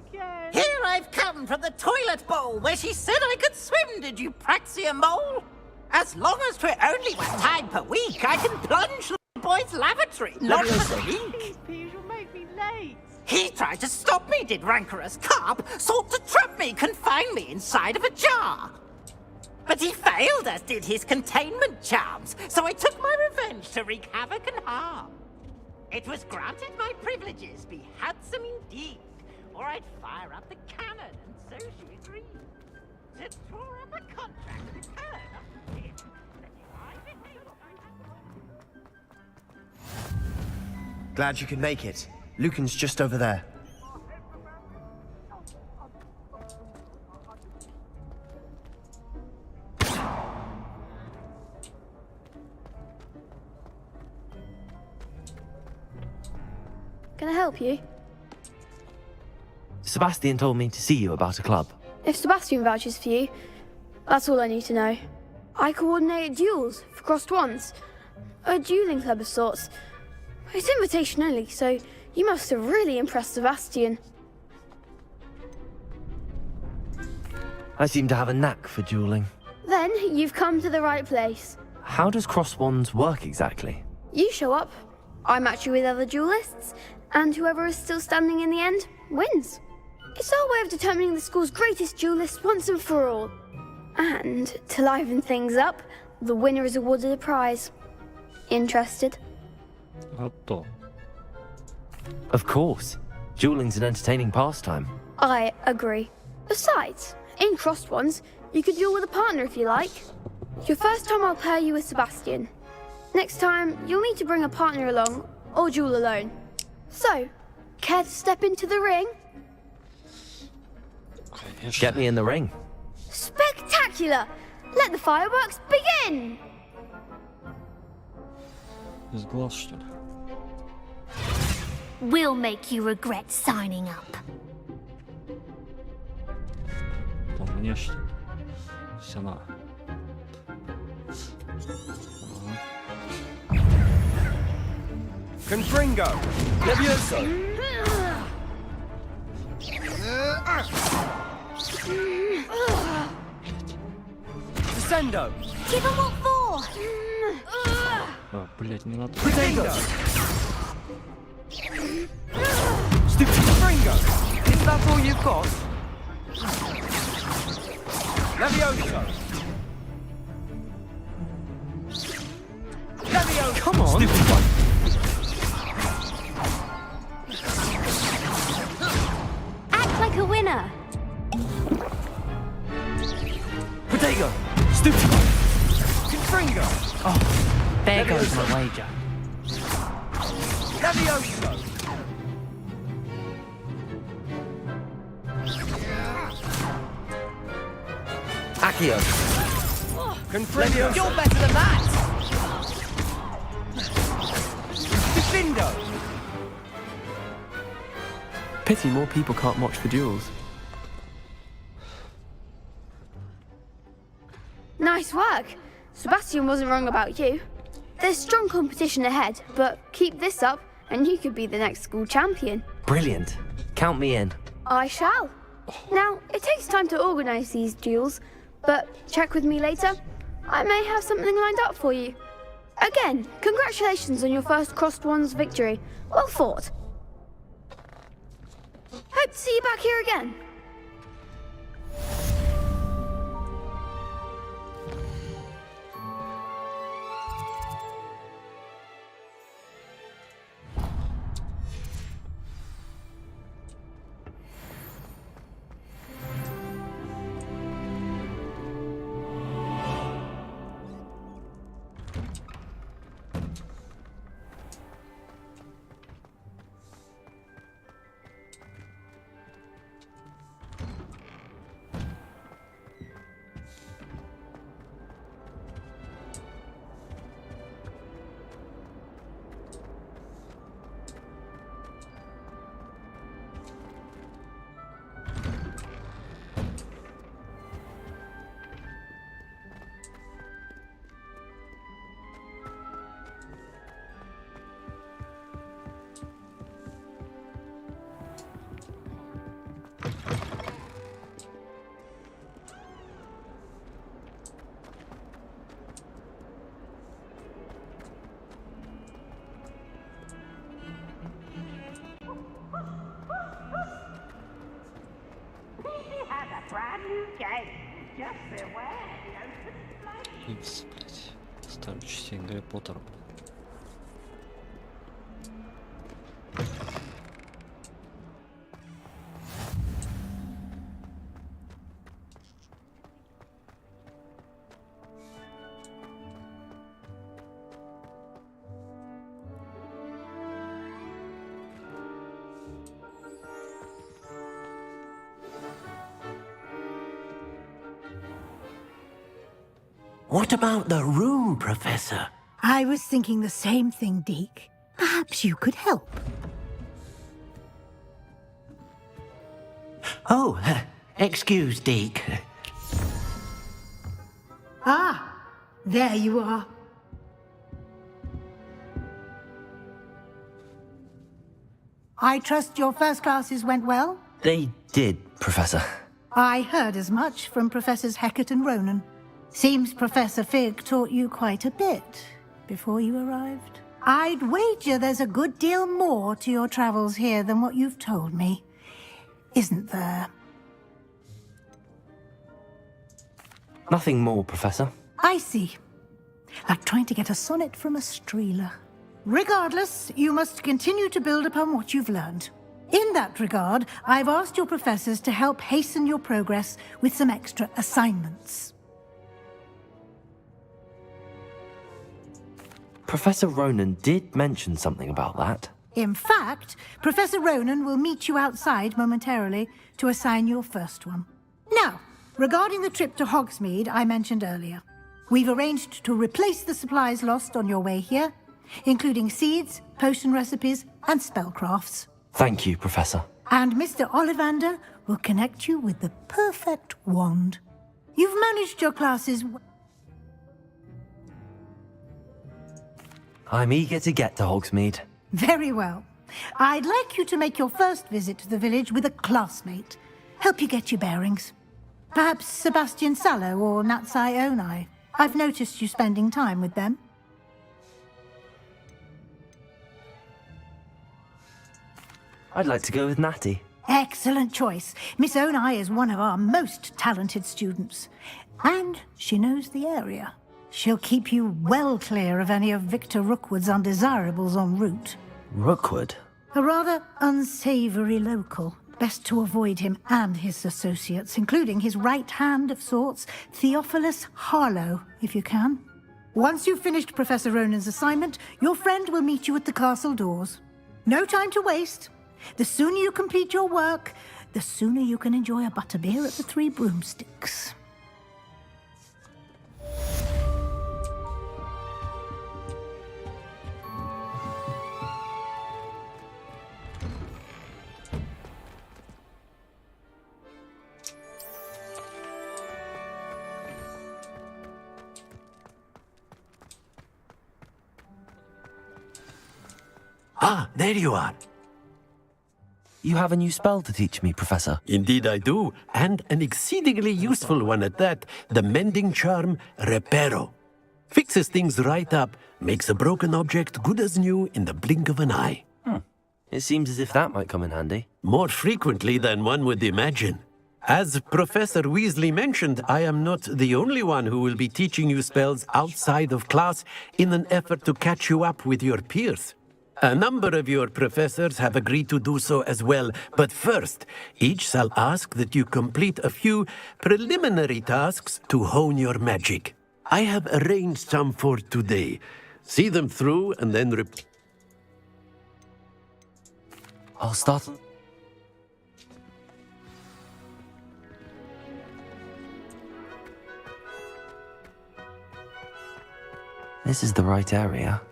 again. Here I've come from the toilet bowl where she said I could swim, did you praxia mole? As long as 'twere only one time per week, I can plunge the boy's lavatory, not for the leak. Please, you'll make me late. He tried to stop me, did rancorous carp, sought to trap me, confine me inside of a jar. But he failed, as did his containment charms, so I took my revenge to wreak havoc and harm. It was granted my privileges be handsome indeed, or I'd fire up the cannon, and so she agreed. To draw up a contract with her, not with him, that if I behaved Glad you could make it. Lucan's just over there. Can I help you? Sebastian told me to see you about a club. If Sebastian vouches for you, that's all I need to know. I coordinate duels for crossed ones. A dueling club of sorts. It's invitation only, so you must have really impressed Sebastian. I seem to have a knack for dueling. Then you've come to the right place. How does cross wands work exactly? You show up, I match you with other duelists, and whoever is still standing in the end wins. It's our way of determining the school's greatest duelist once and for all. And to liven things up, the winner is awarded a prize. Interested? Of course. Dueling's an entertaining pastime. I agree. Besides, in crossed ones, you could duel with a partner if you like. Your first time I'll pair you with Sebastian. Next time, you'll need to bring a partner along, or duel alone. So, care to step into the ring? Get me in the ring. Spectacular! Let the fireworks begin! Из глаз, что ли? We'll make you regret signing up. По мне, что ли? Сена. Confringo! Levioso! Descendo! Give him what for! А, блять, не надо. Potato! Stupid Confringo! Is that all you've got? Levioso! Levioso! Come on! Stupid one! Act like a winner! Potato! Stupid one! Confringo! Oh, there goes my wager. Levioso! Accio. Confringo! You're better than that! Defendo! Pity more people can't watch the duels. Nice work. Sebastian wasn't wrong about you. There's strong competition ahead, but keep this up and you could be the next school champion. Brilliant. Count me in. I shall. Now, it takes time to organise these duels, but check with me later. I may have something lined up for you. Again, congratulations on your first crossed ones victory. Well fought. Hope to see you back here again. a brand new game. Just beware the open flame. Икс, блядь. Старое чтение Гарри Поттера. What about the room, Professor? I was thinking the same thing, Deke. Perhaps you could help. Oh, excuse, Deke. Ah, there you are. I trust your first classes went well? They did, Professor. I heard as much from Professors Hecat and Ronan. Seems Professor Fig taught you quite a bit before you arrived. I'd wager there's a good deal more to your travels here than what you've told me. Isn't there? Nothing more, Professor. I see. Like trying to get a sonnet from a streeler. Regardless, you must continue to build upon what you've learned. In that regard, I've asked your professors to help hasten your progress with some extra assignments. Professor Ronan did mention something about that. In fact, Professor Ronan will meet you outside momentarily to assign your first one. Now, regarding the trip to Hogsmeade I mentioned earlier, we've arranged to replace the supplies lost on your way here, including seeds, potion recipes, and spellcrafts. Thank you, Professor. And Mr. Ollivander will connect you with the perfect wand. You've managed your classes. I'm eager to get to Hogsmeade. Very well. I'd like you to make your first visit to the village with a classmate. Help you get your bearings. Perhaps Sebastian Sallow or Natsai Onai. I've noticed you spending time with them. I'd like to go with Natty. Excellent choice. Miss Onai is one of our most talented students. And she knows the area. She'll keep you well clear of any of Victor Rookwood's undesirables en route. Rookwood? A rather unsavory local. Best to avoid him and his associates, including his right hand of sorts, Theophilus Harlow, if you can. Once you've finished Professor Ronan's assignment, your friend will meet you at the castle doors. No time to waste. The sooner you complete your work, the sooner you can enjoy a butterbeer at the Three Broomsticks. Ah, there you are. You have a new spell to teach me, Professor. Indeed I do, and an exceedingly useful one at that. The mending charm, Reparo. Fixes things right up, makes a broken object good as new in the blink of an eye. It seems as if that might come in handy. More frequently than one would imagine. As Professor Weasley mentioned, I am not the only one who will be teaching you spells outside of class in an effort to catch you up with your peers. A number of your professors have agreed to do so as well, but first, each shall ask that you complete a few preliminary tasks to hone your magic. I have arranged some for today. See them through and then I'll start. This is the right area.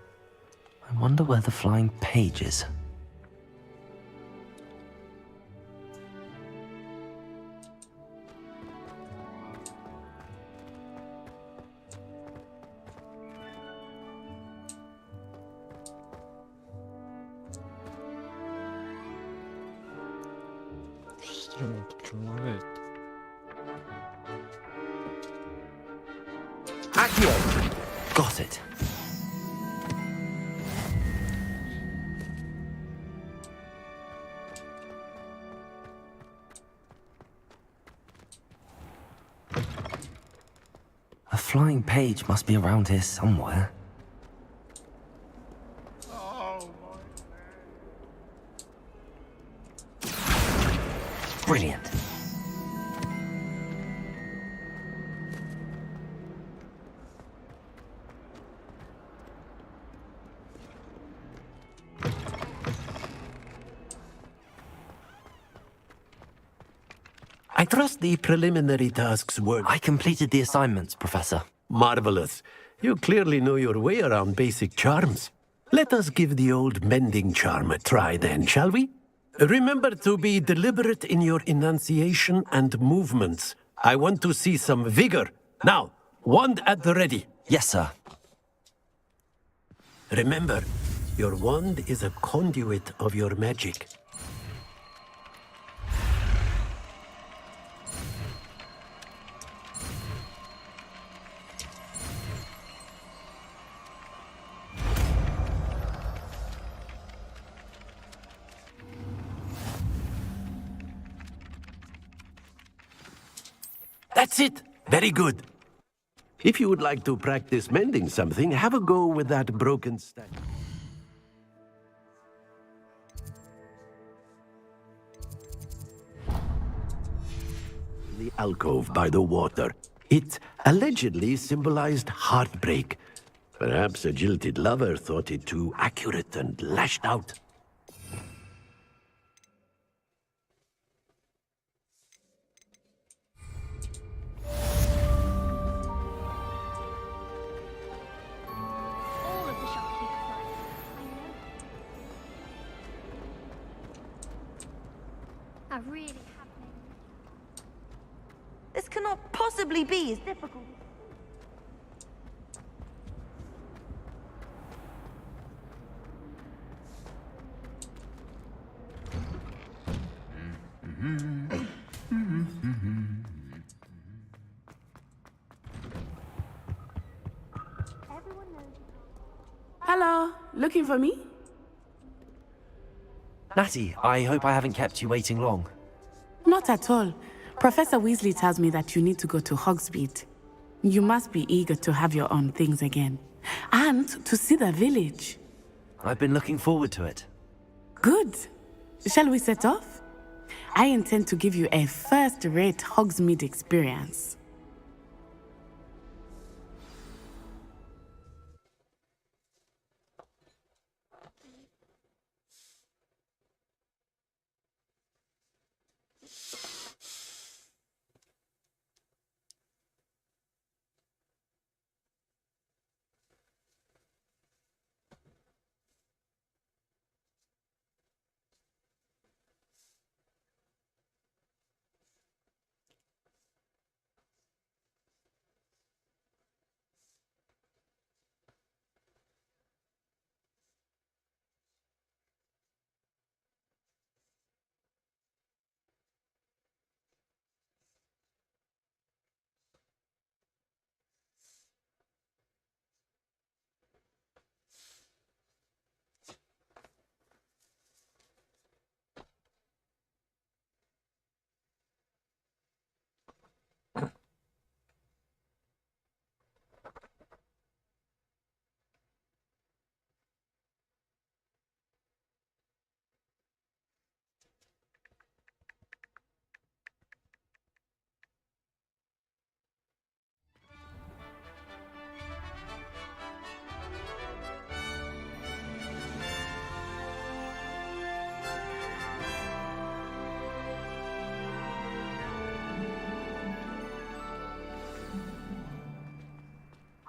I wonder where the flying page is. СТРИМ тут что лагает? Got it. flying page must be around here somewhere. Brilliant. I trust the preliminary tasks were... I completed the assignments, Professor. Marvelous. You clearly know your way around basic charms. Let us give the old mending charm a try then, shall we? Remember to be deliberate in your enunciation and movements. I want to see some vigor. Now, wand at the ready. Yes, sir. Remember, your wand is a conduit of your magic. That's it! Very good. If you would like to practice mending something, have a go with that broken stack. The alcove by the water. It allegedly symbolized heartbreak. Perhaps a jilted lover thought it too accurate and lashed out. This cannot possibly be as difficult. Hello, looking for me? Natty, I hope I haven't kept you waiting long. Not at all. Professor Weasley tells me that you need to go to Hogsmeade. You must be eager to have your own things again. And to see the village. I've been looking forward to it. Good. Shall we set off? I intend to give you a first-rate Hogsmeade experience.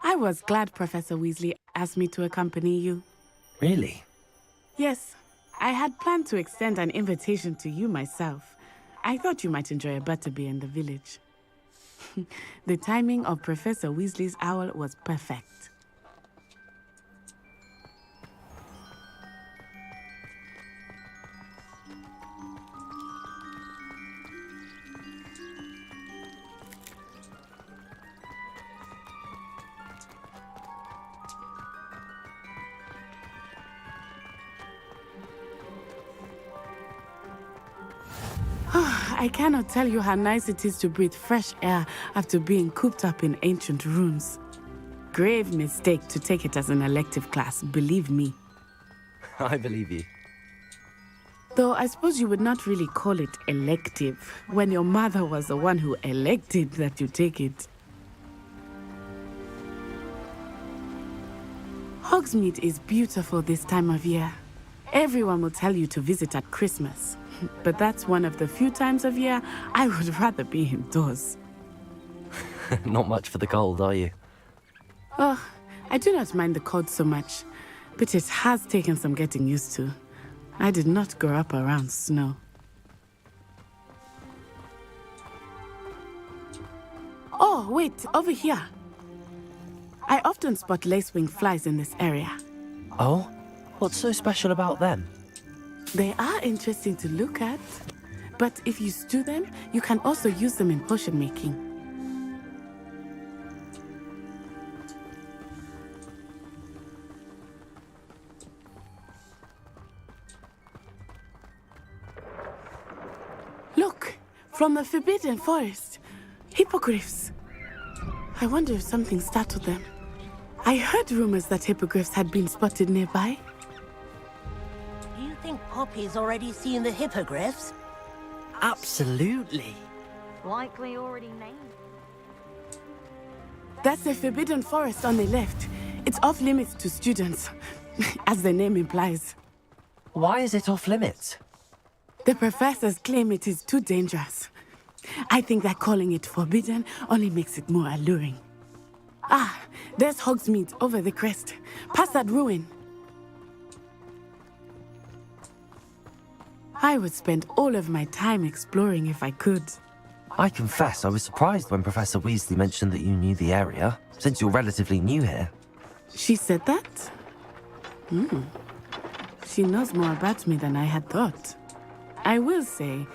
I was glad Professor Weasley asked me to accompany you. Really? Yes, I had planned to extend an invitation to you myself. I thought you might enjoy a butterbeer in the village. The timing of Professor Weasley's owl was perfect. I cannot tell you how nice it is to breathe fresh air after being cooped up in ancient rooms. Grave mistake to take it as an elective class, believe me. I believe you. Though I suppose you would not really call it elective when your mother was the one who elected that you take it. Hogsmeade is beautiful this time of year. Everyone will tell you to visit at Christmas, but that's one of the few times of year I would rather be indoors. Not much for the cold, are you? Oh, I do not mind the cold so much, but it has taken some getting used to. I did not grow up around snow. Oh, wait, over here. I often spot lacewing flies in this area. Oh? What's so special about them? They are interesting to look at, but if you stew them, you can also use them in potion making. Look, from the Forbidden Forest, hippogriffs. I wonder if something startled them. I heard rumors that hippogriffs had been spotted nearby. Do you think Poppy's already seen the hippogriffs? Absolutely. Likely already named. That's the Forbidden Forest on the left. It's off limits to students, as the name implies. Why is it off limits? The professors claim it is too dangerous. I think that calling it forbidden only makes it more alluring. Ah, there's Hogsmeade over the crest, past that ruin. I would spend all of my time exploring if I could. I confess I was surprised when Professor Weasley mentioned that you knew the area, since you're relatively new here. She said that? She knows more about me than I had thought. I will say,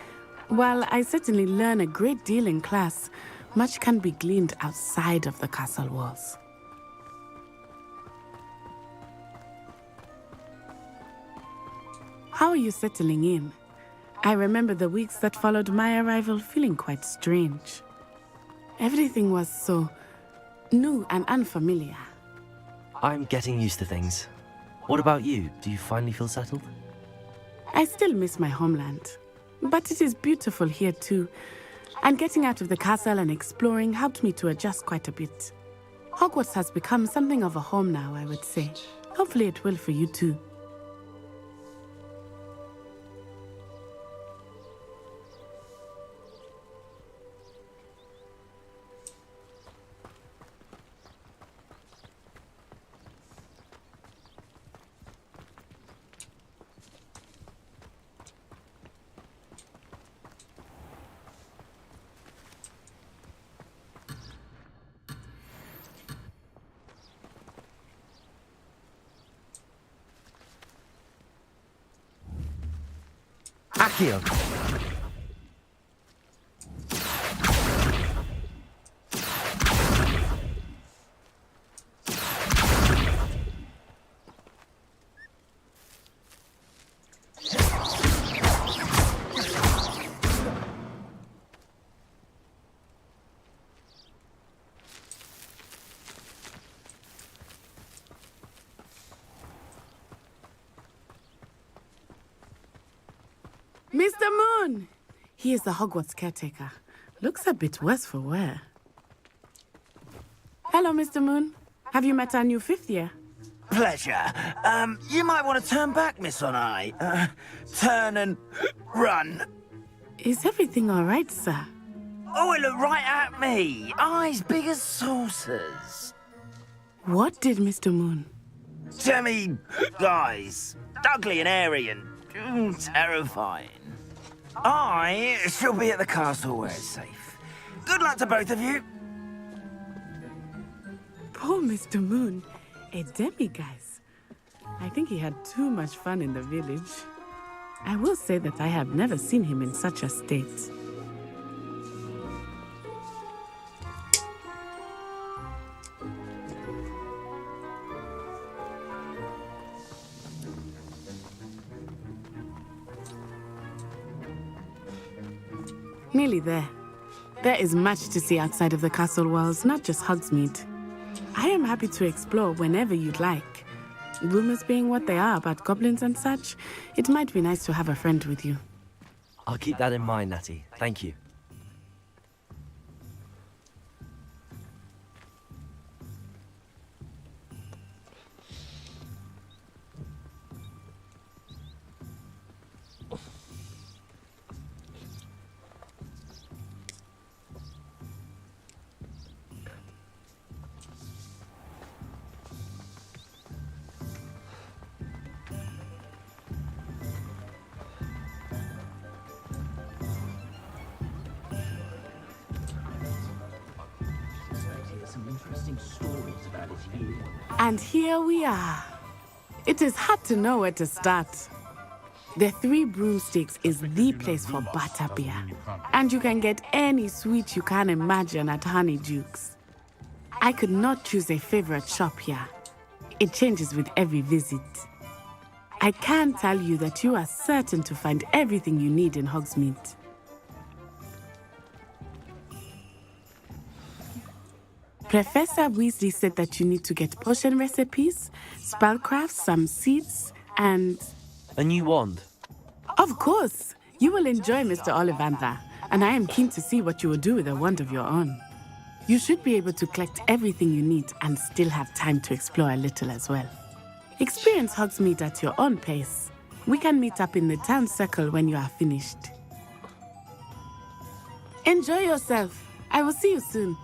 while I certainly learn a great deal in class, much can be gleaned outside of the castle walls. How are you settling in? I remember the weeks that followed my arrival feeling quite strange. Everything was so new and unfamiliar. I'm getting used to things. What about you? Do you finally feel settled? I still miss my homeland, but it is beautiful here too. And getting out of the castle and exploring helped me to adjust quite a bit. Hogwarts has become something of a home now, I would say. Hopefully it will for you too. Accio! Mr. Moon! He is the Hogwarts caretaker. Looks a bit worse for wear. Hello, Mr. Moon. Have you met our new fifth year? Pleasure. You might want to turn back, Miss On-Eye. Turn and run. Is everything all right, sir? Oh, it looked right at me. Eyes big as saucers. What did Mr. Moon? Demi eyes. Ugly and airy and terrifying. I shall be at the castle where it's safe. Good luck to both of you. Poor Mr. Moon. A demiguise. I think he had too much fun in the village. I will say that I have never seen him in such a state. Nearly there. There is much to see outside of the castle walls, not just Hogsmeade. I am happy to explore whenever you'd like. Rumors being what they are about goblins and such, it might be nice to have a friend with you. I'll keep that in mind, Natty. Thank you. And here we are. It is hard to know where to start. The Three Broomsticks is the place for butterbeer. And you can get any sweet you can imagine at Honeydukes. I could not choose a favorite shop here. It changes with every visit. I can tell you that you are certain to find everything you need in Hogsmeade. Professor Weasley said that you need to get potion recipes, spellcrafts, some seeds, and... A new wand? Of course! You will enjoy Mr. Ollivander, and I am keen to see what you will do with a wand of your own. You should be able to collect everything you need and still have time to explore a little as well. Experience Hogsmeade at your own pace. We can meet up in the town circle when you are finished. Enjoy yourself. I will see you soon.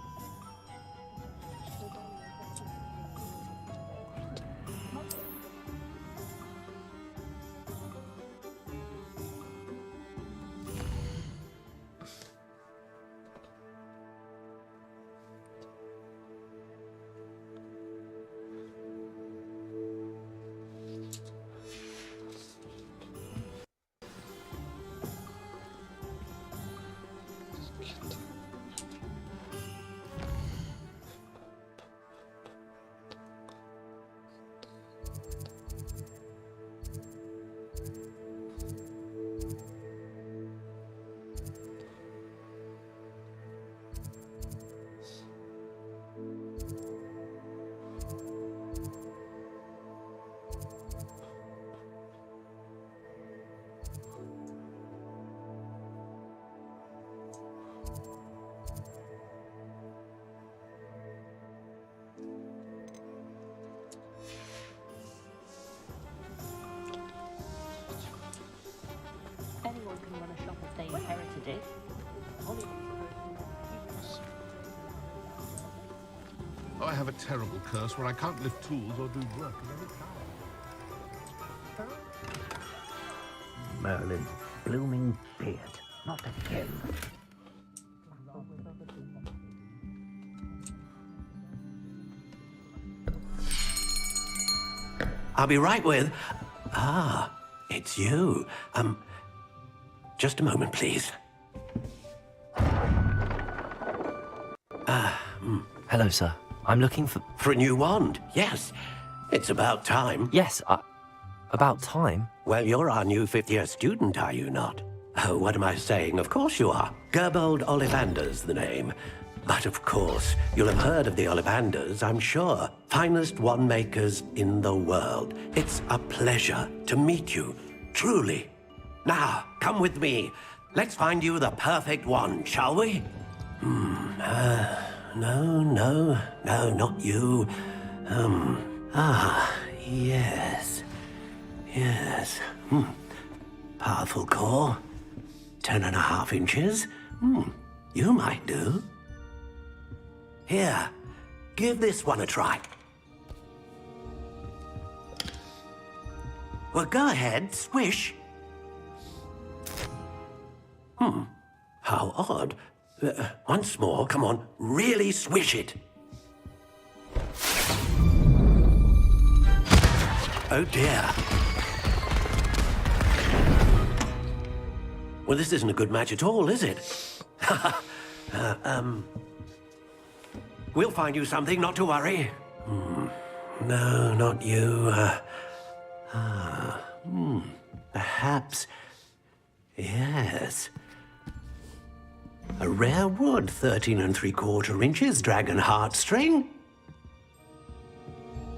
Anyone can run a shop if they inherited it. I have a terrible curse where I can't lift tools or do work of any kind. Merlin's blooming beard. Not again. I'll be right with... Ah, it's you. Just a moment, please. Hello, sir. I'm looking for... For a new wand, yes. It's about time. Yes, about time? Well, you're our new fifth-year student, are you not? Oh, what am I saying? Of course you are. Gerbold Ollivander's the name. But of course, you'll have heard of the Ollivanders, I'm sure. Finest wand makers in the world. It's a pleasure to meet you, truly. Now, come with me. Let's find you the perfect wand, shall we? No, not you. Yes. Powerful core. 10.5 inches. You might do. Here, give this one a try. Well, go ahead, swish. How odd. Once more, come on, really swish it. Oh dear. Well, this isn't a good match at all, is it? We'll find you something, not to worry. No, not you. Perhaps. Yes. A rare wood, 13 3/4 inches, dragon heartstring.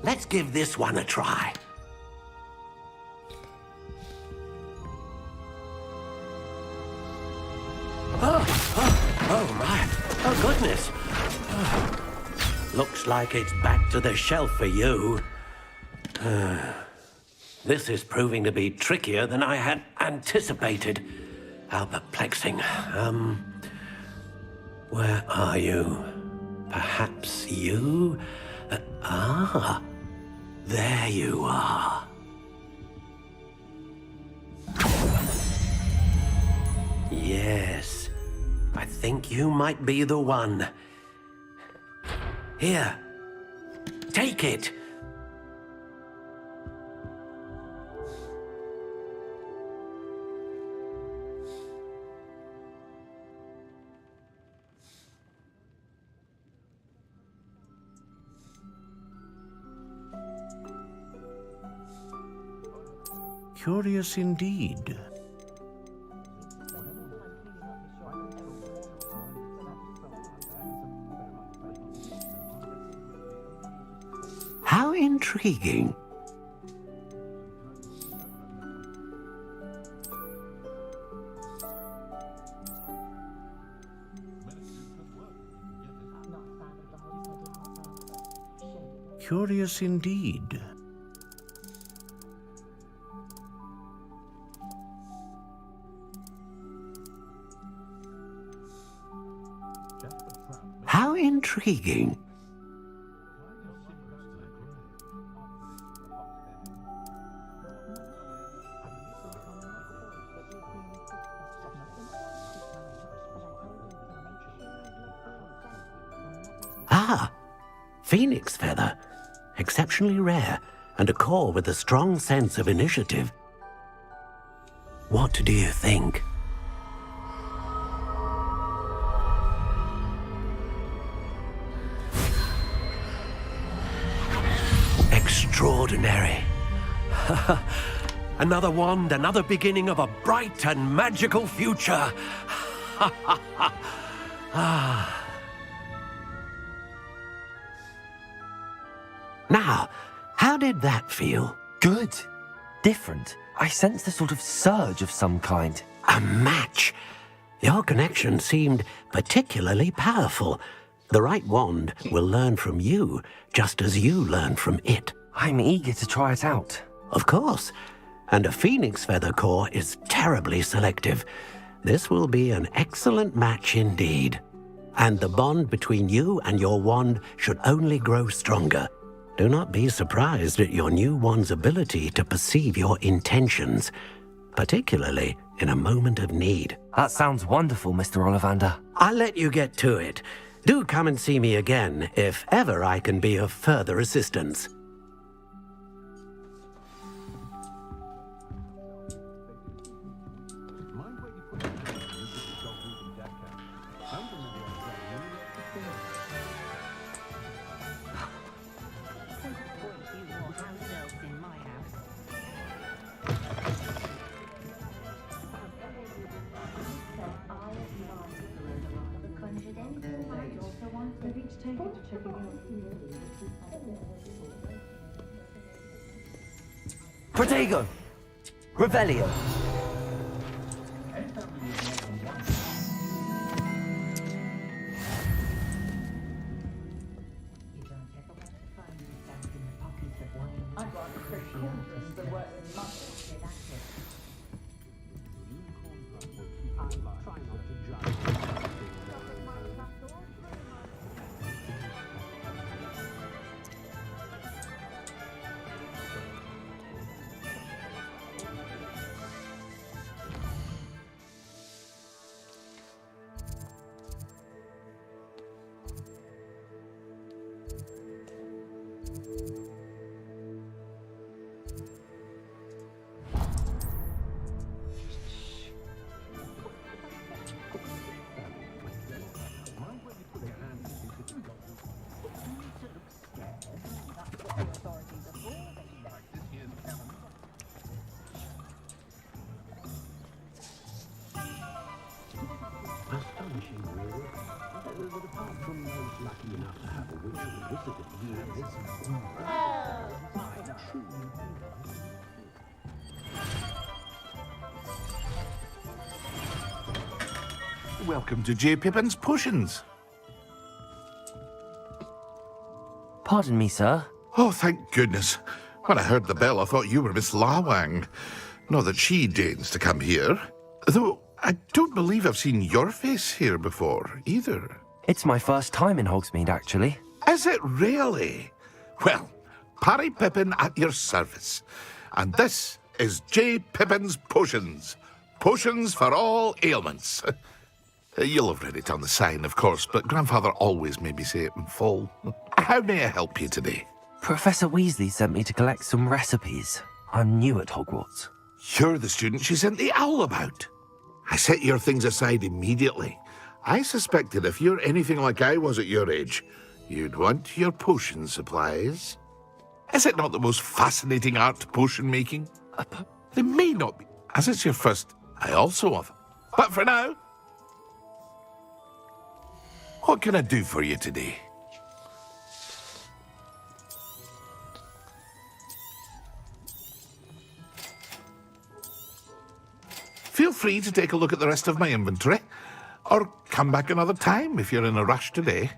Let's give this one a try. Oh my, oh goodness. Looks like it's back to the shelf for you. This is proving to be trickier than I had anticipated. How perplexing. Where are you? Perhaps you? There you are. Yes, I think you might be the one. Here, take it. Curious indeed. How intriguing. Curious indeed. How intriguing. Phoenix feather. Exceptionally rare, and a core with a strong sense of initiative. What do you think? Extraordinary. Another wand, another beginning of a bright and magical future. Now, how did that feel? Good. Different. I sensed a sort of surge of some kind. A match. Your connection seemed particularly powerful. The right wand will learn from you, just as you learn from it. I'm eager to try it out. Of course. And a phoenix feather core is terribly selective. This will be an excellent match indeed. And the bond between you and your wand should only grow stronger. Do not be surprised at your new wand's ability to perceive your intentions, particularly in a moment of need. That sounds wonderful, Mr. Ollivander. I'll let you get to it. Do come and see me again if ever I can be of further assistance. Protego! Revelio! Welcome to J. Pippin's Potions. Pardon me, sir. Oh, thank goodness. When I heard the bell, I thought you were Miss Lawang. Not that she deigns to come here. Though I don't believe I've seen your face here before, either. It's my first time in Hogsmeade, actually. Is it really? Well, Parry Pippin at your service. And this is J. Pippin's Potions. Potions for all ailments. You'll have read it on the sign, of course, but Grandfather always made me say it in full. How may I help you today? Professor Weasley sent me to collect some recipes. I'm new at Hogwarts. You're the student she sent the owl about. I set your things aside immediately. I suspected if you're anything like I was at your age, you'd want your potion supplies. Is it not the most fascinating art, potion making? They may not be. As it's your first, I also offer. But for now, what can I do for you today? Feel free to take a look at the rest of my inventory, or come back another time if you're in a rush today.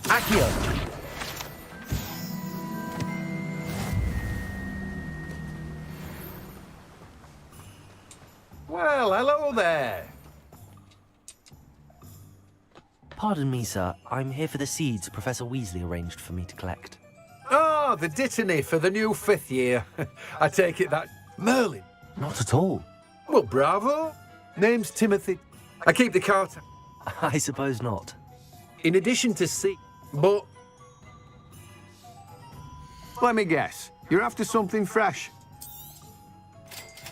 Accio! Well, hello there. Pardon me, sir. I'm here for the seeds Professor Weasley arranged for me to collect. Oh, the dittany for the new 5th year. I take it that... Merlin? Not at all. Well, bravo. Name's Timothy. I keep the cart. I suppose not. In addition to seed, but... Let me guess. You're after something fresh.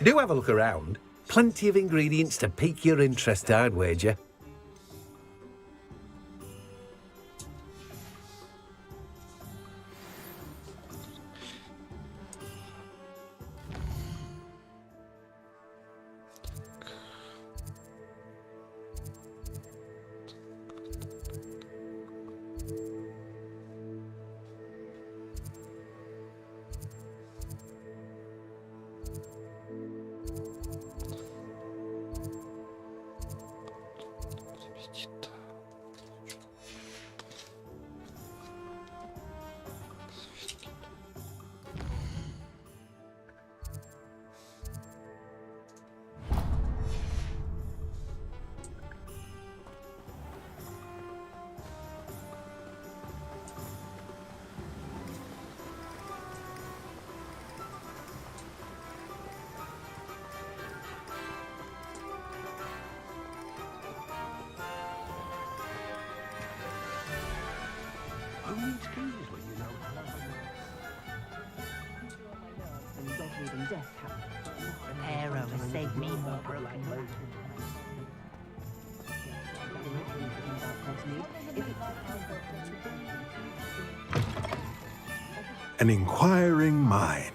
Do have a look around. Plenty of ingredients to pique your interest, I'd wager. Arrow has saved me from broken. An inquiring mind.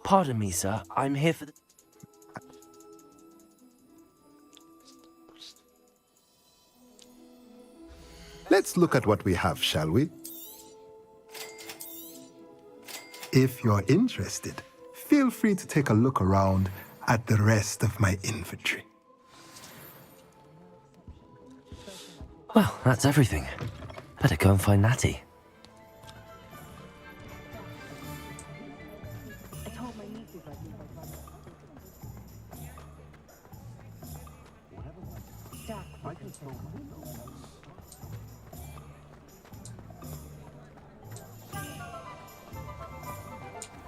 Pardon me, sir. I'm here for the... Let's look at what we have, shall we? If you're interested, feel free to take a look around at the rest of my inventory. Well, that's everything. Better go and find Natty.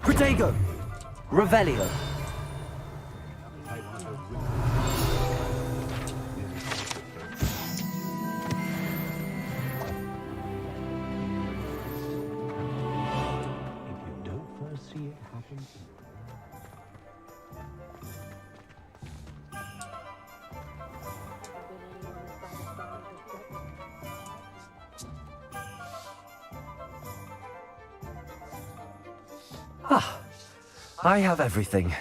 Protego! Revelio! Ah, I have everything.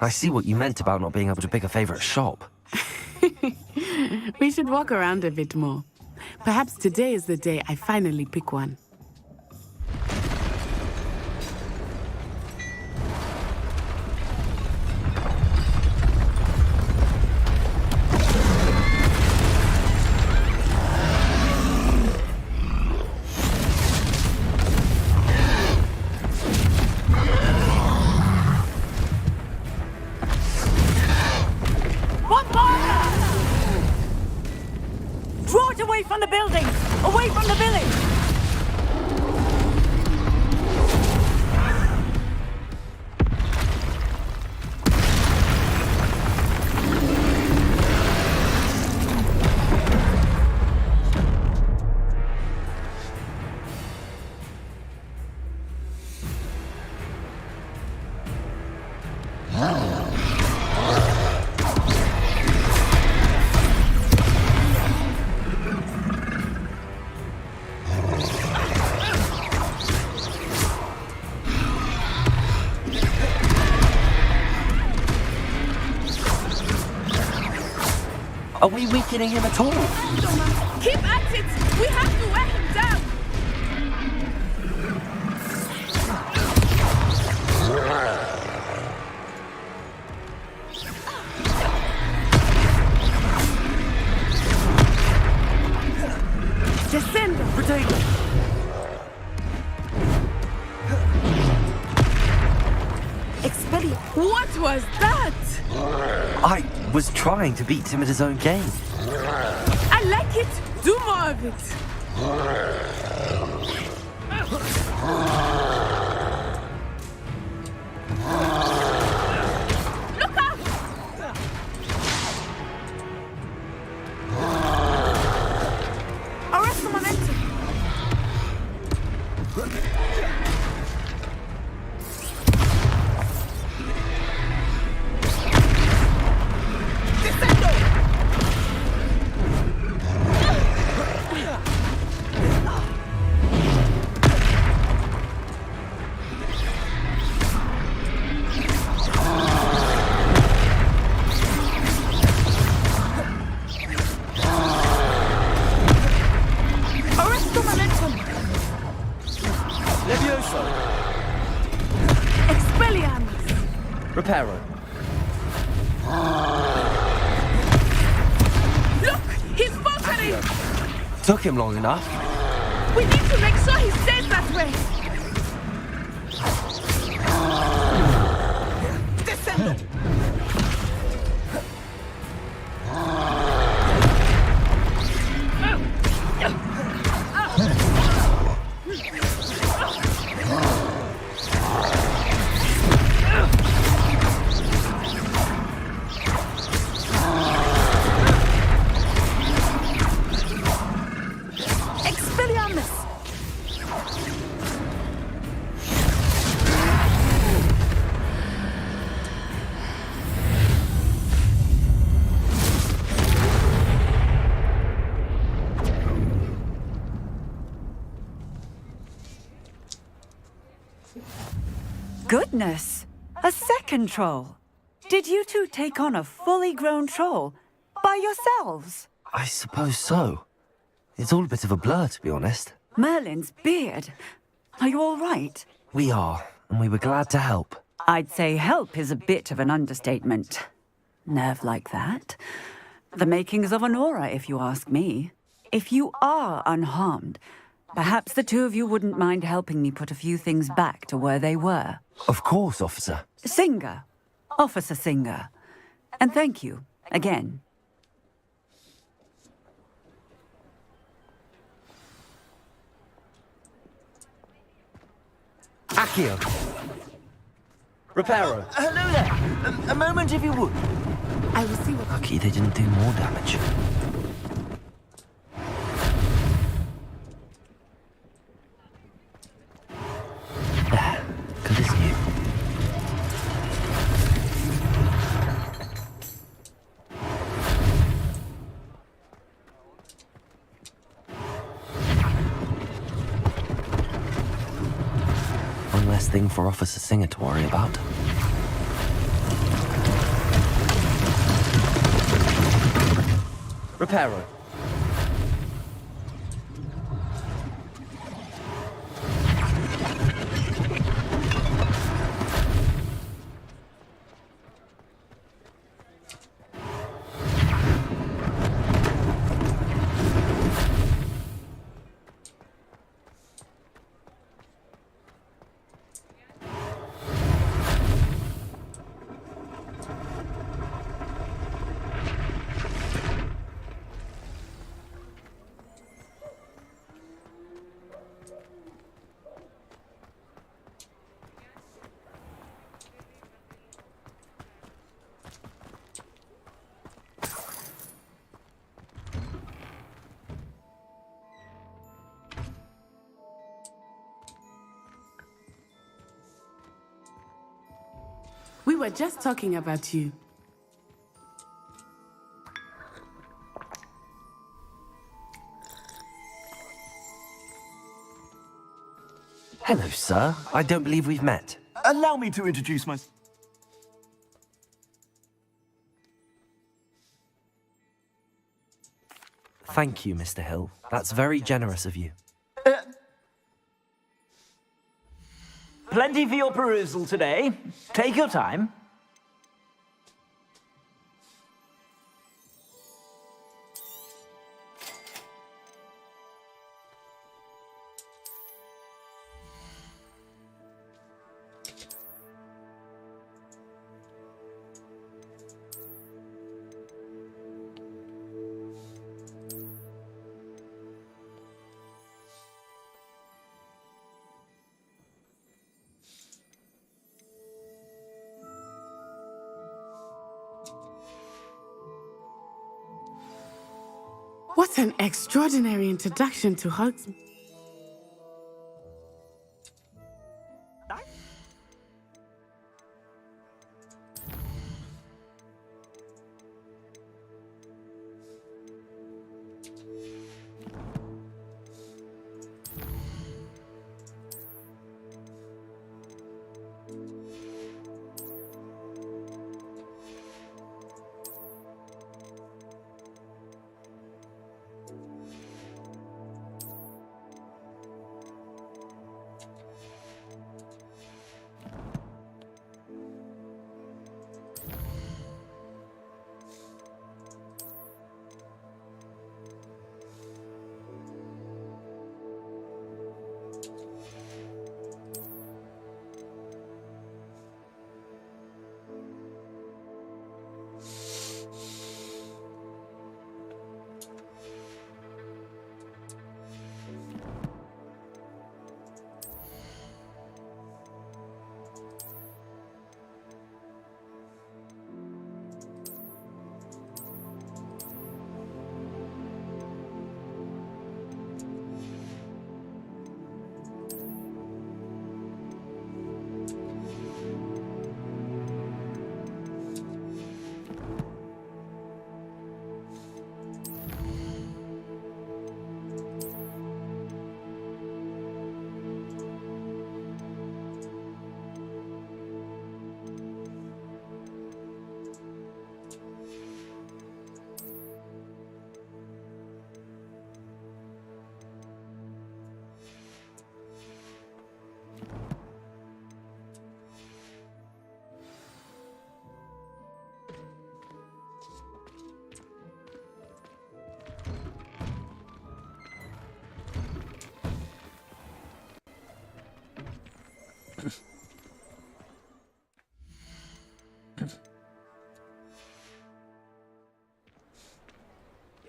I see what you meant about not being able to pick a favorite shop. We should walk around a bit more. Perhaps today is the day I finally pick one. Draw it away from the building! Away from the village! Are we weakening him at all? Keep at it! We have to wear him down! Descendo! Protego! Expedia! What was that? I was trying to beat him at his own game. I like it! Do more of it! Look out! Arrest the momentum! Reparo. Look! He's faltering! Took him long enough. We need to make sure he stays that way! Descendo! Goodness! A second troll! Did you two take on a fully grown troll by yourselves? I suppose so. It's all a bit of a blur, to be honest. Merlin's beard. Are you all right? We are, and we were glad to help. I'd say help is a bit of an understatement. Nerve like that. The makings of an aura, if you ask me. If you are unharmed, perhaps the two of you wouldn't mind helping me put a few things back to where they were. Of course, officer. Singer. Officer Singer. And thank you, again. Accio. Reparo. Hello there. A moment, if you would. I will see what... Lucky they didn't do more damage. There. Good as new. One less thing for Officer Singer to worry about. Reparo. We were just talking about you. Hello, sir. I don't believe we've met. Allow me to introduce myself. Thank you, Mr. Hill. That's very generous of you. Plenty for your perusal today. Take your time. What an extraordinary introduction to Hogwarts.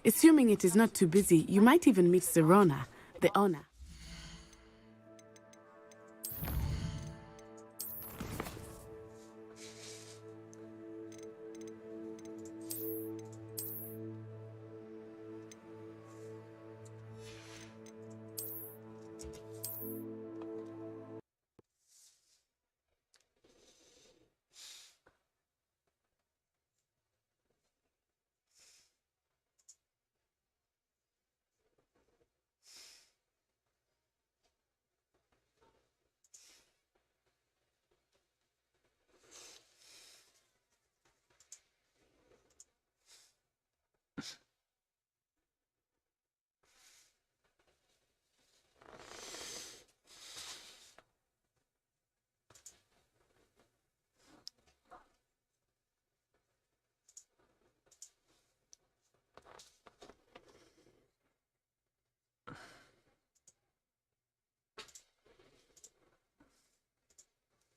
Assuming it is not too busy, you might even meet Sirona, the owner.